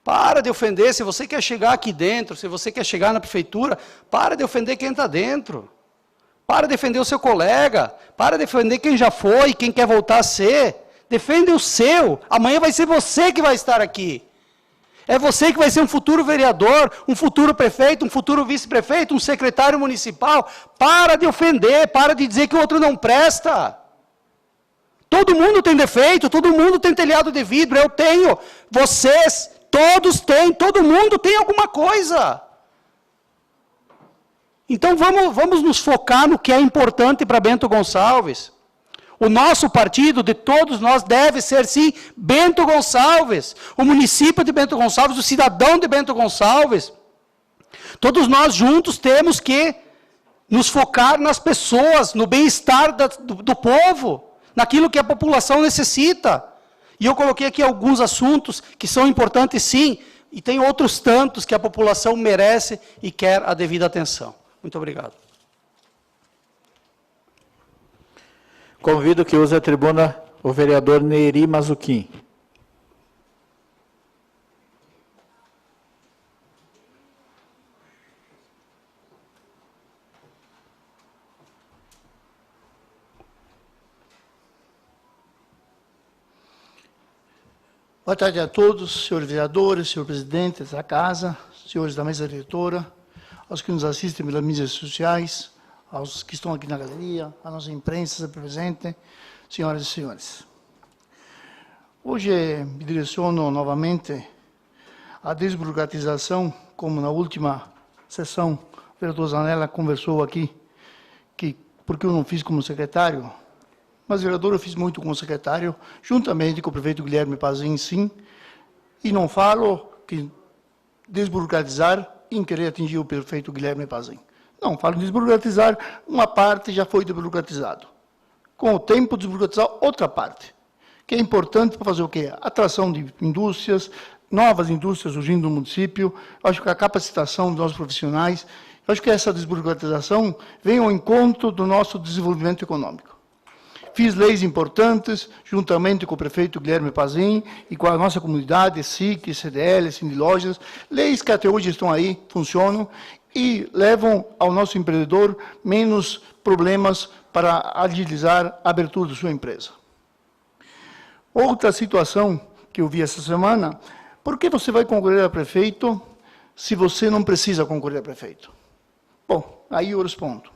Para de ofender, se você quer chegar aqui dentro, se você quer chegar na prefeitura, para de ofender quem está dentro. Para de defender o seu colega, para de defender quem já foi, quem quer voltar a ser. Defende o seu, amanhã vai ser você que vai estar aqui. É você que vai ser um futuro vereador, um futuro prefeito, um futuro vice-prefeito, um secretário municipal. Para de ofender, para de dizer que o outro não presta. Todo mundo tem defeito, todo mundo tem telhado de vidro, eu tenho, vocês, todos têm, todo mundo tem alguma coisa. Então vamos nos focar no que é importante para Bento Gonçalves. O nosso partido, de todos nós, deve ser, sim, Bento Gonçalves. O município de Bento Gonçalves, o cidadão de Bento Gonçalves. Todos nós juntos temos que nos focar nas pessoas, no bem-estar do povo, naquilo que a população necessita. E eu coloquei aqui alguns assuntos que são importantes, sim, e tem outros tantos que a população merece e quer a devida atenção. Muito obrigado. Convido que use a tribuna o vereador Nery Mazuquim. Boa tarde a todos, senhores vereadores, senhor presidente da casa, senhores da mesa diretora, aos que nos assistem pelas mídias sociais, aos que estão aqui na galeria, a nossa imprensa presente, senhoras e senhores. Hoje me direciono novamente à desburocratização, como na última sessão o vereador Zanella conversou aqui, porque eu não fiz como secretário, mas, vereador, eu fiz muito como secretário, juntamente com o prefeito Guilherme Pazin, sim, e não falo que desburocratizar em querer atingir o prefeito Guilherme Pazin. Não, falo desburocratizar, uma parte já foi desburocratizado. Com o tempo, desburocratizar outra parte, que é importante para fazer o quê? Atração de indústrias, novas indústrias surgindo no município, acho que a capacitação dos nossos profissionais, acho que essa desburocratização vem ao encontro do nosso desenvolvimento econômico. Fiz leis importantes, juntamente com o prefeito Guilherme Pazin e com a nossa comunidade, SIC, CDL, Sindilojas, leis que até hoje estão aí, funcionam, e levam ao nosso empreendedor menos problemas para agilizar a abertura da sua empresa. Outra situação que eu vi essa semana, por que você vai concorrer a prefeito se você não precisa concorrer a prefeito? Bom, aí eu respondo.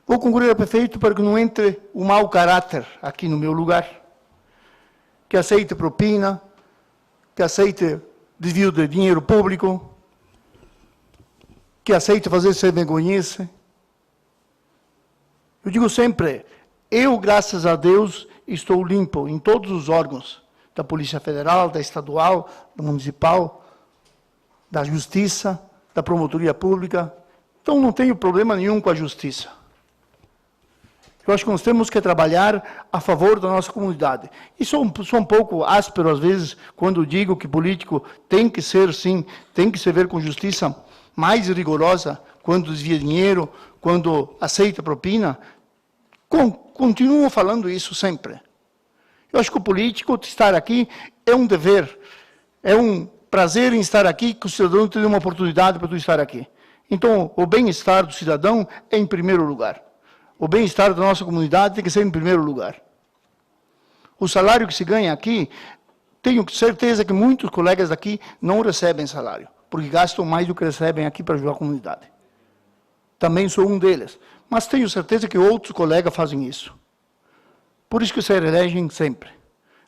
Vou concorrer a prefeito para que não entre o mau caráter aqui no meu lugar, que aceite propina, que aceite desvio de dinheiro público, que aceite fazer sem vergonhice. Eu digo sempre, eu, graças a Deus, estou limpo em todos os órgãos, da Polícia Federal, da Estadual, da Municipal, da Justiça, da Promotoria Pública. Então, não tenho problema nenhum com a Justiça. Eu acho que nós temos que trabalhar a favor da nossa comunidade. E sou um pouco áspero, às vezes, quando digo que político tem que ser, sim, tem que se ver com justiça mais rigorosa, quando desvia dinheiro, quando aceita propina. Continuo falando isso sempre. Eu acho que o político estar aqui é um dever, é um prazer em estar aqui, que o cidadão tenha uma oportunidade para tu estar aqui. Então, o bem-estar do cidadão é em primeiro lugar. O bem-estar da nossa comunidade tem que ser em primeiro lugar. O salário que se ganha aqui, tenho certeza que muitos colegas daqui não recebem salário, porque gastam mais do que recebem aqui para ajudar a comunidade. Também sou um deles, mas tenho certeza que outros colegas fazem isso. Por isso que se reelegem sempre.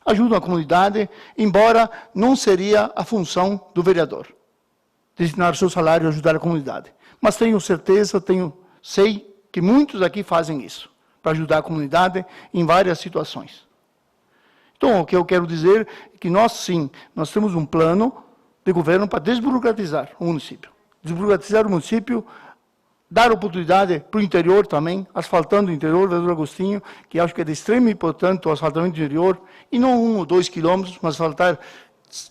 Ajudam a comunidade, embora não seria a função do vereador, destinar seu salário a ajudar a comunidade. Mas tenho certeza, sei que muitos aqui fazem isso, para ajudar a comunidade em várias situações. Então, o que eu quero dizer é que nós, sim, nós temos um plano de governo para desburocratizar o município. Desburocratizar o município, dar oportunidade para o interior também, asfaltando o interior, vereador Agostinho, que acho que é de extrema importância o asfaltamento do interior, e não 1 ou 2 quilômetros, mas asfaltar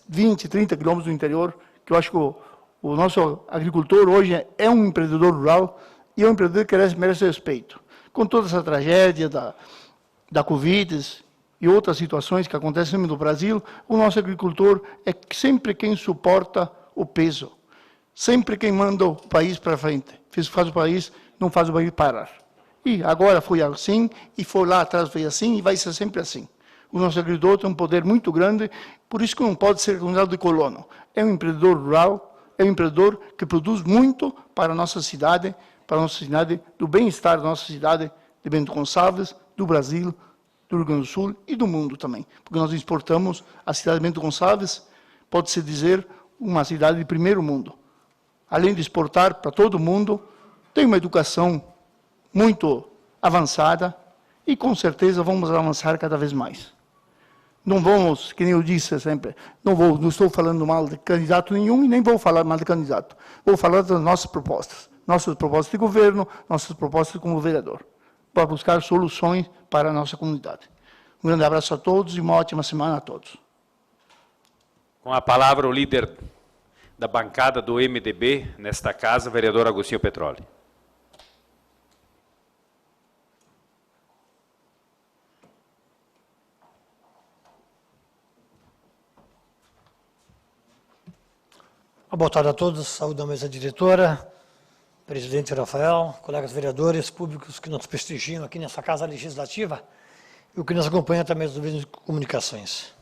20, 30 quilômetros do interior, que eu acho que o nosso agricultor hoje é um empreendedor rural, e é um empreendedor que merece respeito. Com toda essa tragédia da Covid e outras situações que acontecem no Brasil, o nosso agricultor é sempre quem suporta o peso, sempre quem manda o país para frente. Faz o país, não faz o país parar. E agora foi assim, e foi lá atrás foi assim, e vai ser sempre assim. O nosso agricultor tem um poder muito grande, por isso que não pode ser considerado de colono. É um empreendedor rural, é um empreendedor que produz muito para a nossa cidade, do bem-estar da nossa cidade de Bento Gonçalves, do Brasil, do Rio Grande do Sul e do mundo também. Porque nós exportamos a cidade de Bento Gonçalves, pode-se dizer, uma cidade de primeiro mundo. Além de exportar para todo mundo, tem uma educação muito avançada e, com certeza, vamos avançar cada vez mais. Não vamos, que nem eu disse sempre, não estou falando mal de candidato nenhum e nem vou falar mal de candidato. Vou falar das nossas propostas de governo, nossas propostas como vereador, para buscar soluções para a nossa comunidade. Um grande abraço a todos e uma ótima semana a todos. Com a palavra o líder da bancada do MDB nesta casa, vereador Agostinho Petroli. Boa tarde a todos, saúde da mesa diretora, presidente Rafael, colegas vereadores, públicos que nos prestigiam aqui nessa casa legislativa e o que nos acompanha também dos meios de comunicações.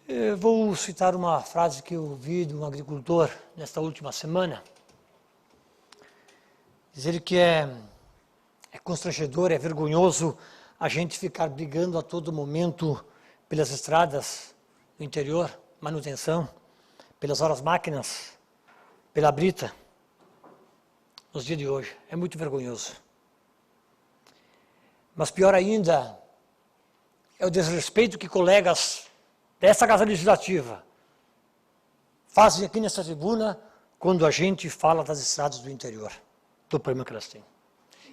Eu vou citar uma frase que eu vi de um agricultor nesta última semana, dizer que é constrangedor, é vergonhoso a gente ficar brigando a todo momento pelas estradas do interior, manutenção, pelas horas máquinas, pela brita, nos dias de hoje. É muito vergonhoso. Mas pior ainda é o desrespeito que colegas dessa Casa Legislativa fazem aqui nessa tribuna quando a gente fala das estradas do interior, do problema que elas têm.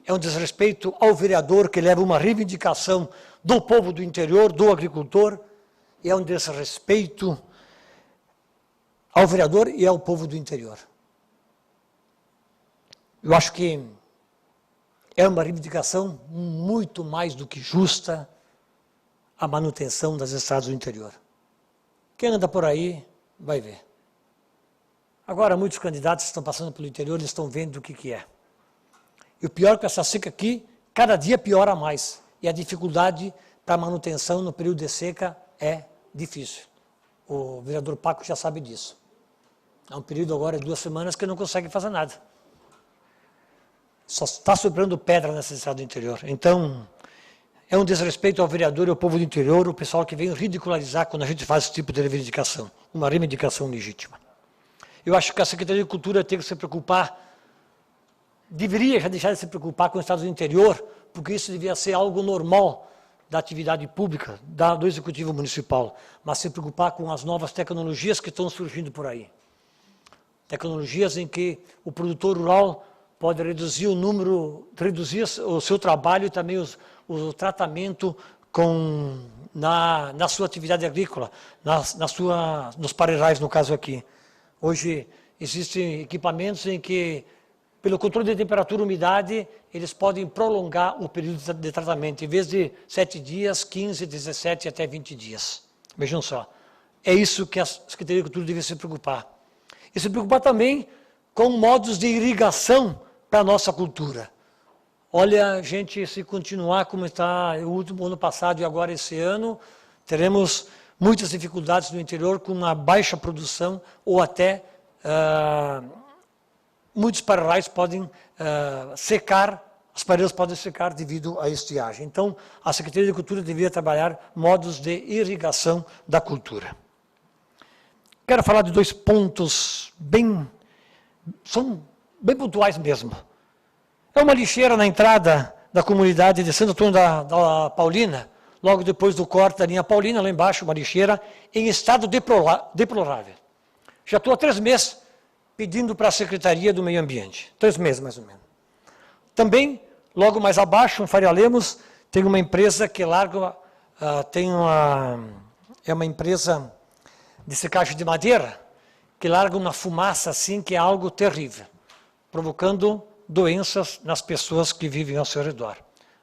É um desrespeito ao vereador que leva uma reivindicação do povo do interior, do agricultor, e é um desrespeito ao vereador e ao povo do interior. Eu acho que é uma reivindicação muito mais do que justa a manutenção das estradas do interior. Quem anda por aí vai ver. Agora, muitos candidatos que estão passando pelo interior, eles estão vendo o que é. E o pior é que essa seca aqui, cada dia piora mais. E a dificuldade para a manutenção no período de seca é difícil. O vereador Paco já sabe disso. É um período agora de 2 semanas que não consegue fazer nada. Só está sobrando pedra nessa estrada do interior. Então, é um desrespeito ao vereador e ao povo do interior, o pessoal que vem ridicularizar quando a gente faz esse tipo de reivindicação. Uma reivindicação legítima. Eu acho que a Secretaria de Cultura tem que se preocupar, deveria já deixar de se preocupar com os estados do interior, porque isso devia ser algo normal da atividade pública do Executivo Municipal, mas se preocupar com as novas tecnologias que estão surgindo por aí. Tecnologias em que o produtor rural pode reduzir o seu trabalho e também o tratamento na sua atividade agrícola, nos parreirais, no caso aqui. Hoje existem equipamentos em que, pelo controle de temperatura e umidade, eles podem prolongar o período de tratamento, em vez de 7 dias, 15, 17 até 20 dias. Vejam só, é isso que a Secretaria de Agricultura deve se preocupar. E se preocupar também com modos de irrigação para a nossa cultura. Olha, gente, se continuar como está o último ano passado e agora esse ano, teremos muitas dificuldades no interior com uma baixa produção ou até muitos parreirais podem secar, as pareiras podem secar devido à estiagem. Então, a Secretaria de Agricultura deveria trabalhar modos de irrigação da cultura. Quero falar de 2 pontos são bem pontuais mesmo. É uma lixeira na entrada da comunidade de Santo Antônio da Paulina, logo depois do corte da linha Paulina, lá embaixo, uma lixeira em estado deplorável. Já estou há 3 meses pedindo para a Secretaria do Meio Ambiente. 3 meses, mais ou menos. Também, logo mais abaixo, em Faria Lemos, tem uma empresa que larga, é uma empresa de secagem de madeira, que larga uma fumaça assim, que é algo terrível, provocando doenças nas pessoas que vivem ao seu redor.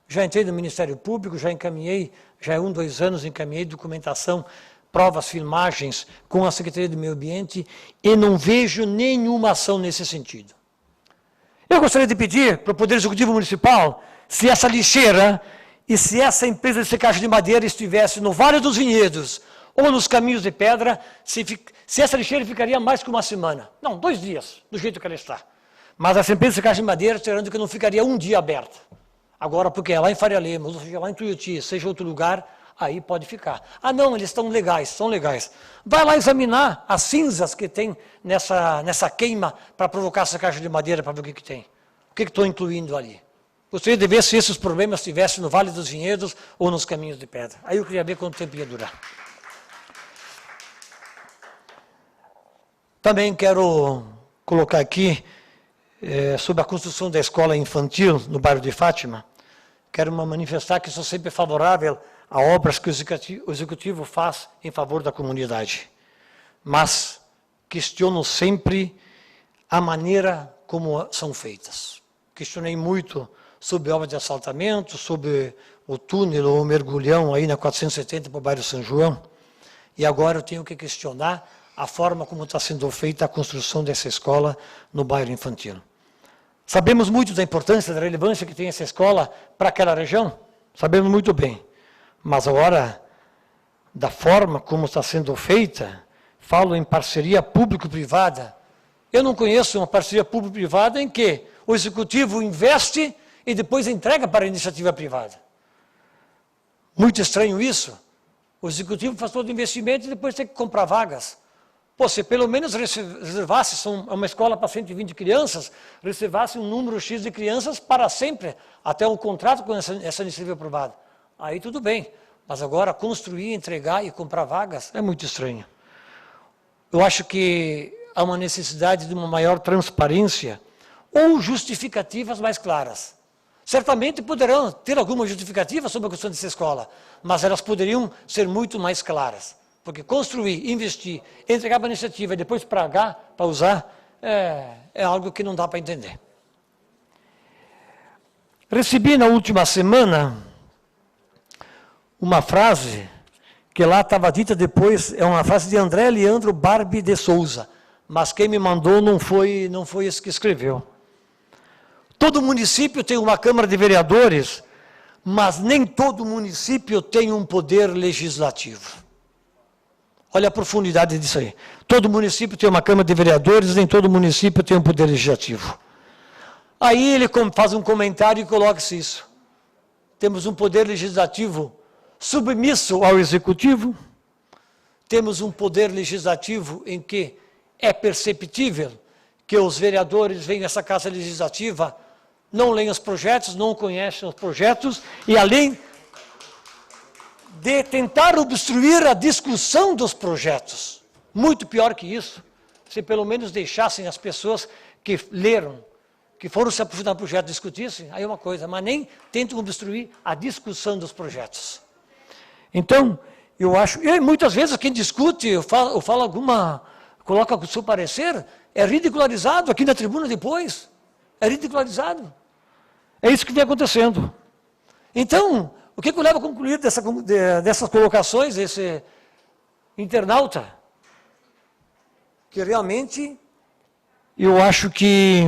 Já entrei no Ministério Público, já encaminhei, já há 1, 2 anos, encaminhei documentação, provas, filmagens com a Secretaria do Meio Ambiente e não vejo nenhuma ação nesse sentido. Eu gostaria de pedir para o Poder Executivo Municipal, se essa lixeira e se essa empresa de secagem de madeira estivesse no Vale dos Vinhedos ou nos Caminhos de Pedra, se essa lixeira ficaria mais que 1 semana. Não, 2 dias, do jeito que ela está. Mas essa empresa de secagem de madeira, esperando que não ficaria 1 dia aberta. Agora, porque é lá em Faria Lemos, ou seja, lá em Tuiuti, seja outro lugar, aí pode ficar. Ah, não, eles estão legais, são legais. Vai lá examinar as cinzas que tem nessa queima para provocar essa caixa de madeira, para ver o que tem. O que estão incluindo ali. Gostaria de ver se esses problemas estivessem no Vale dos Vinhedos ou nos Caminhos de Pedra. Aí eu queria ver quanto tempo ia durar. Também quero colocar aqui, sobre a construção da escola infantil no bairro de Fátima, quero manifestar que sou sempre favorável a obras que o Executivo faz em favor da comunidade. Mas questiono sempre a maneira como são feitas. Questionei muito sobre obras de asfaltamento, sobre o túnel ou o mergulhão aí na 470 para o bairro São João. E agora eu tenho que questionar a forma como está sendo feita a construção dessa escola no bairro infantil. Sabemos muito da importância, da relevância que tem essa escola para aquela região, sabemos muito bem. Mas agora, da forma como está sendo feita, falo em parceria público-privada. Eu não conheço uma parceria público-privada em que o Executivo investe e depois entrega para a iniciativa privada. Muito estranho isso. O Executivo faz todo o investimento e depois tem que comprar vagas. Pô, se pelo menos reservasse uma escola para 120 crianças, reservasse um número X de crianças para sempre, até um contrato com essa iniciativa aprovada. Aí tudo bem, mas agora construir, entregar e comprar vagas é muito estranho. Eu acho que há uma necessidade de uma maior transparência ou justificativas mais claras. Certamente poderão ter alguma justificativa sobre a questão dessa escola, mas elas poderiam ser muito mais claras. Porque construir, investir, entregar para a iniciativa e depois pagar para usar, é algo que não dá para entender. Recebi na última semana uma frase que lá estava dita depois, é uma frase de André Leandro Barbi de Souza, mas quem me mandou não foi esse que escreveu. Todo município tem uma Câmara de Vereadores, mas nem todo município tem um poder legislativo. Olha a profundidade disso aí. Todo município tem uma Câmara de Vereadores, nem todo município tem um poder legislativo. Aí ele faz um comentário e coloca-se isso. Temos um poder legislativo submisso ao Executivo, temos um poder legislativo em que é perceptível que os vereadores vêm nessa Casa Legislativa, não leem os projetos, não conhecem os projetos, e além de tentar obstruir a discussão dos projetos. Muito pior que isso, se pelo menos deixassem as pessoas que leram, que foram se aprofundar no projeto, discutissem, aí é uma coisa, mas nem tentam obstruir a discussão dos projetos. Então, eu acho, e muitas vezes quem discute, fala alguma, coloca o seu parecer, é ridicularizado aqui na tribuna depois, é ridicularizado. É isso que vem acontecendo. Então, o que eu levo a concluir dessas colocações, esse internauta? Que realmente, eu acho que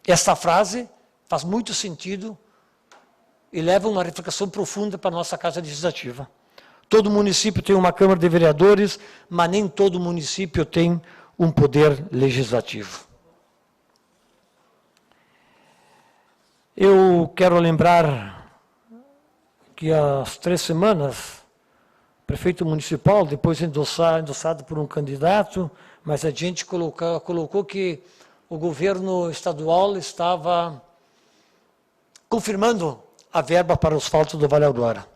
essa frase faz muito sentido e leva uma reflexão profunda para a nossa Casa Legislativa. Todo município tem uma Câmara de Vereadores, mas nem todo município tem um poder legislativo. Eu quero lembrar que há 3 semanas, o prefeito municipal, depois endossado por um candidato, mas a gente colocou que o governo estadual estava confirmando a verba para o asfalto do Vale Aurora.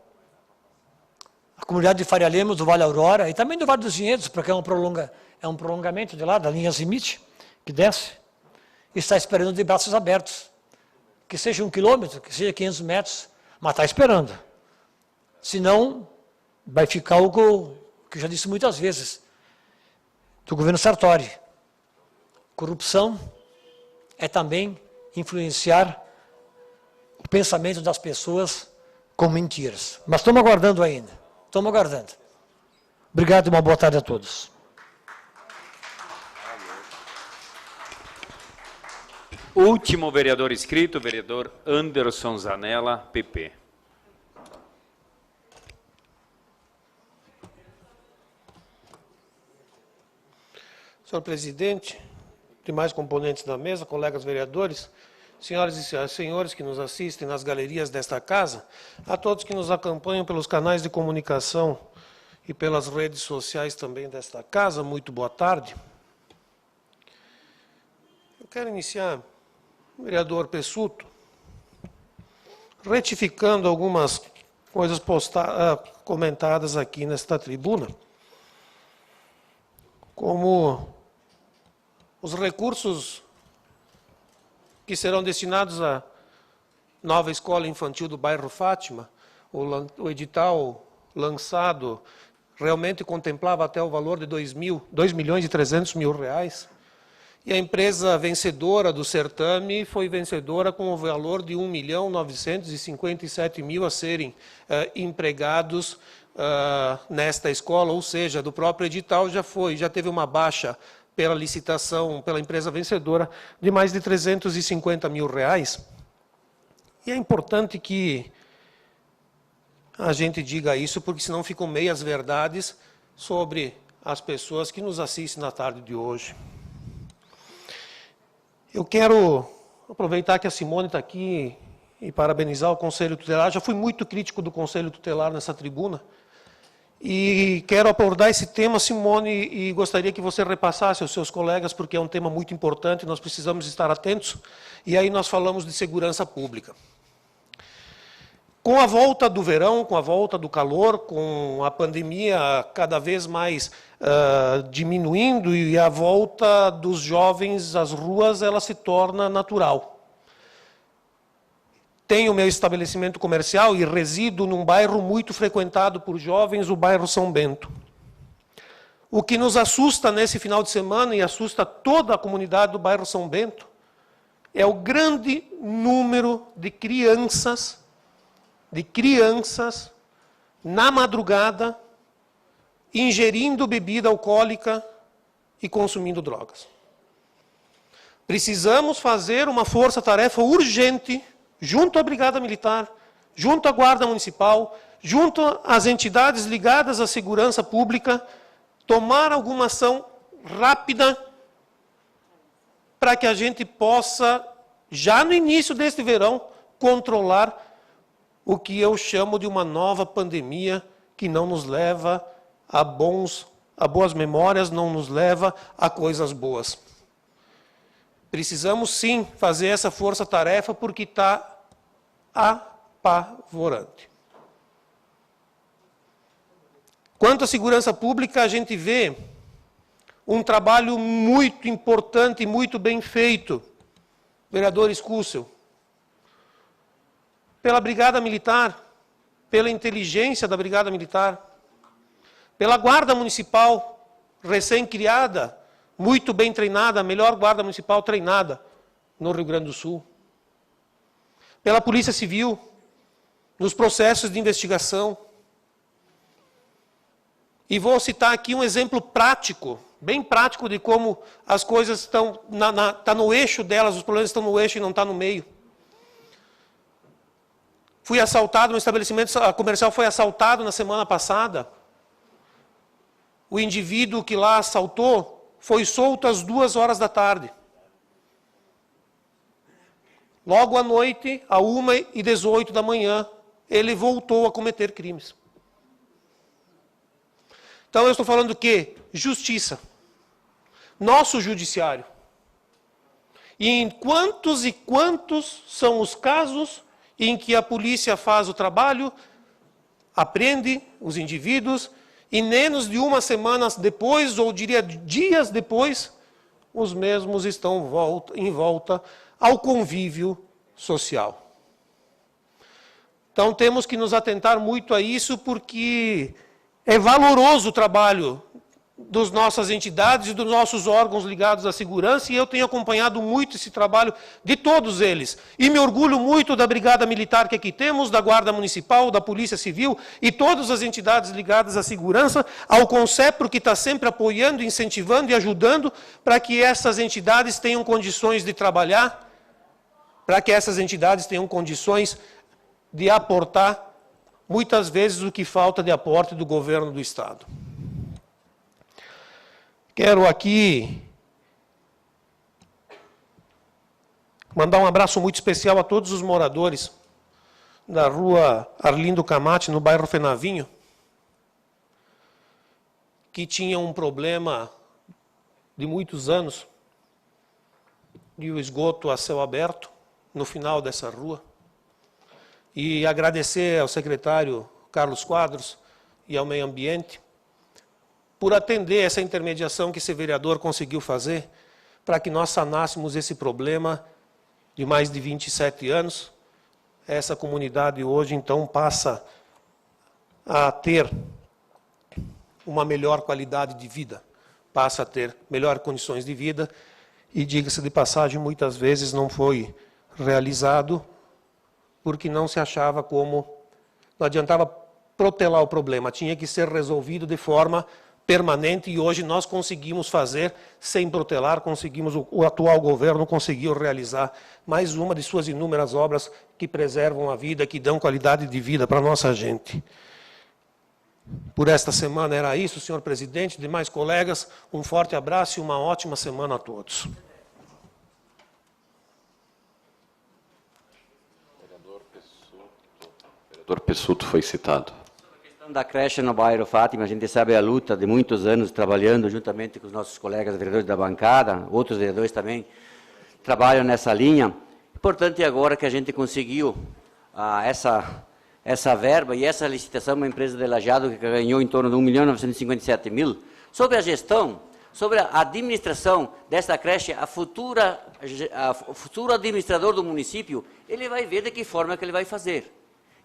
A comunidade de Faria Lemos, do Vale Aurora, e também do Vale dos Vinhedos, porque é um prolongamento de lá, da linha Zimite, que desce, está esperando de braços abertos. Que seja 1 quilômetro, que seja 500 metros, mas está esperando. Senão, vai ficar algo que eu já disse muitas vezes, do governo Sartori. Corrupção é também influenciar o pensamento das pessoas com mentiras. Mas estamos aguardando ainda. Estamos aguardando. Obrigado e uma boa tarde a todos. Último vereador inscrito, o vereador Anderson Zanella, PP. Senhor presidente, demais componentes da mesa, colegas vereadores, senhoras e senhores que nos assistem nas galerias desta casa, a todos que nos acompanham pelos canais de comunicação e pelas redes sociais também desta casa, muito boa tarde. Eu quero iniciar, vereador Pessuto, retificando algumas coisas comentadas aqui nesta tribuna, como os recursos que serão destinados à nova escola infantil do bairro Fátima, o edital lançado realmente contemplava até o valor de R$2.300.000, e a empresa vencedora do certame foi vencedora com o valor de R$1.957.000 a serem empregados nesta escola, ou seja, do próprio edital já teve uma baixa pela licitação, pela empresa vencedora, de mais de R$350.000. E é importante que a gente diga isso, porque senão ficam meias verdades sobre as pessoas que nos assistem na tarde de hoje. Eu quero aproveitar que a Simone está aqui e parabenizar o Conselho Tutelar. Já fui muito crítico do Conselho Tutelar nessa tribuna, e quero abordar esse tema, Simone, e gostaria que você repassasse aos seus colegas, porque é um tema muito importante, nós precisamos estar atentos, e aí nós falamos de segurança pública. Com a volta do verão, com a volta do calor, com a pandemia cada vez mais diminuindo e a volta dos jovens às ruas, ela se torna natural. Tenho meu estabelecimento comercial e resido num bairro muito frequentado por jovens, o bairro São Bento. O que nos assusta nesse final de semana e assusta toda a comunidade do bairro São Bento é o grande número de crianças na madrugada ingerindo bebida alcoólica e consumindo drogas. Precisamos fazer uma força-tarefa urgente junto à Brigada Militar, junto à Guarda Municipal, junto às entidades ligadas à segurança pública, tomar alguma ação rápida para que a gente possa, já no início deste verão, controlar o que eu chamo de uma nova pandemia que não nos leva a boas memórias, não nos leva a coisas boas. Precisamos, sim, fazer essa força-tarefa, porque está apavorante. Quanto à segurança pública, a gente vê um trabalho muito importante e muito bem feito, vereador Escúcio, pela Brigada Militar, pela inteligência da Brigada Militar, pela Guarda Municipal, recém-criada, muito bem treinada, a melhor Guarda Municipal treinada no Rio Grande do Sul, pela Polícia Civil, nos processos de investigação. E vou citar aqui um exemplo prático, bem prático, de como as coisas estão tá no eixo delas, os problemas estão no eixo e não está no meio. Fui assaltado, um estabelecimento comercial foi assaltado na semana passada. O indivíduo que lá assaltou foi solto às 2h da tarde. Logo à noite, à 1h18 da manhã, ele voltou a cometer crimes. Então eu estou falando do quê? Justiça. Nosso judiciário. E em quantos e quantos são os casos em que a polícia faz o trabalho, apreende os indivíduos, e menos de uma semana depois, ou diria dias depois, os mesmos estão em volta ao convívio social. Então temos que nos atentar muito a isso, porque é valoroso o trabalho das nossas entidades e dos nossos órgãos ligados à segurança, e eu tenho acompanhado muito esse trabalho de todos eles. E me orgulho muito da Brigada Militar que aqui temos, da Guarda Municipal, da Polícia Civil e todas as entidades ligadas à segurança, ao CONCEPRO, que está sempre apoiando, incentivando e ajudando para que essas entidades tenham condições de trabalhar, para que essas entidades tenham condições de aportar, muitas vezes, o que falta de aporte do governo do Estado. Quero aqui mandar um abraço muito especial a todos os moradores da rua Arlindo Camate, no bairro Fenavinho, que tinham um problema de muitos anos de o esgoto a céu aberto no final dessa rua. E agradecer ao secretário Carlos Quadros e ao Meio Ambiente por atender essa intermediação que esse vereador conseguiu fazer para que nós sanássemos esse problema de mais de 27 anos. Essa comunidade hoje, então, passa a ter uma melhor qualidade de vida, passa a ter melhores condições de vida, e, diga-se de passagem, muitas vezes não foi realizado porque não se achava como, não adiantava protelar o problema, tinha que ser resolvido de forma permanente, e hoje nós conseguimos fazer sem protelar, conseguimos, o atual governo conseguiu realizar mais uma de suas inúmeras obras que preservam a vida, que dão qualidade de vida para a nossa gente. Por esta semana era isso, senhor presidente, demais colegas, um forte abraço e uma ótima semana a todos. Vereador Pessuto foi citado. Da creche no bairro Fátima, a gente sabe a luta de muitos anos trabalhando juntamente com os nossos colegas vereadores da bancada, outros vereadores também trabalham nessa linha. Importante agora que a gente conseguiu essa verba e essa licitação, uma empresa de Lajeado que ganhou em torno de 1.957.000, sobre a gestão, sobre a administração dessa creche, o futuro administrador do município, ele vai ver de que forma que ele vai fazer.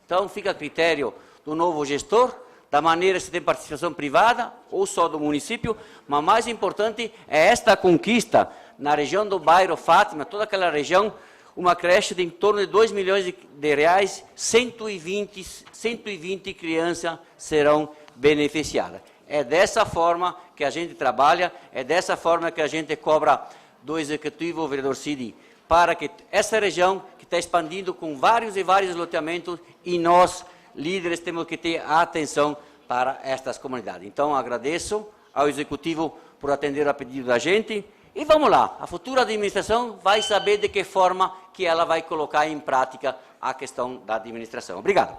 Então, fica a critério do novo gestor, da maneira se tem participação privada ou só do município, mas mais importante é esta conquista na região do bairro Fátima, toda aquela região, uma creche de em torno de 2 milhões de reais, 120 crianças serão beneficiadas. É dessa forma que a gente trabalha, é dessa forma que a gente cobra do Executivo, o vereador Cid, para que essa região, que está expandindo com vários e vários loteamentos, e nós, líderes, temos que ter atenção para estas comunidades. Então, agradeço ao Executivo por atender a pedido da gente. E vamos lá, a futura administração vai saber de que forma que ela vai colocar em prática a questão da administração. Obrigado.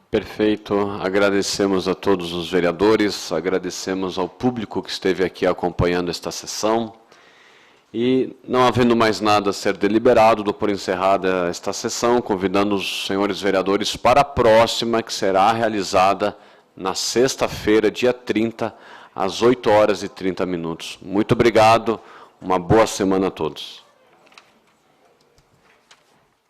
Perfeito. Agradecemos a todos os vereadores, agradecemos ao público que esteve aqui acompanhando esta sessão. E, não havendo mais nada a ser deliberado, dou por encerrada esta sessão, convidando os senhores vereadores para a próxima, que será realizada na sexta-feira, dia 30, às 8h30. Muito obrigado, uma boa semana a todos.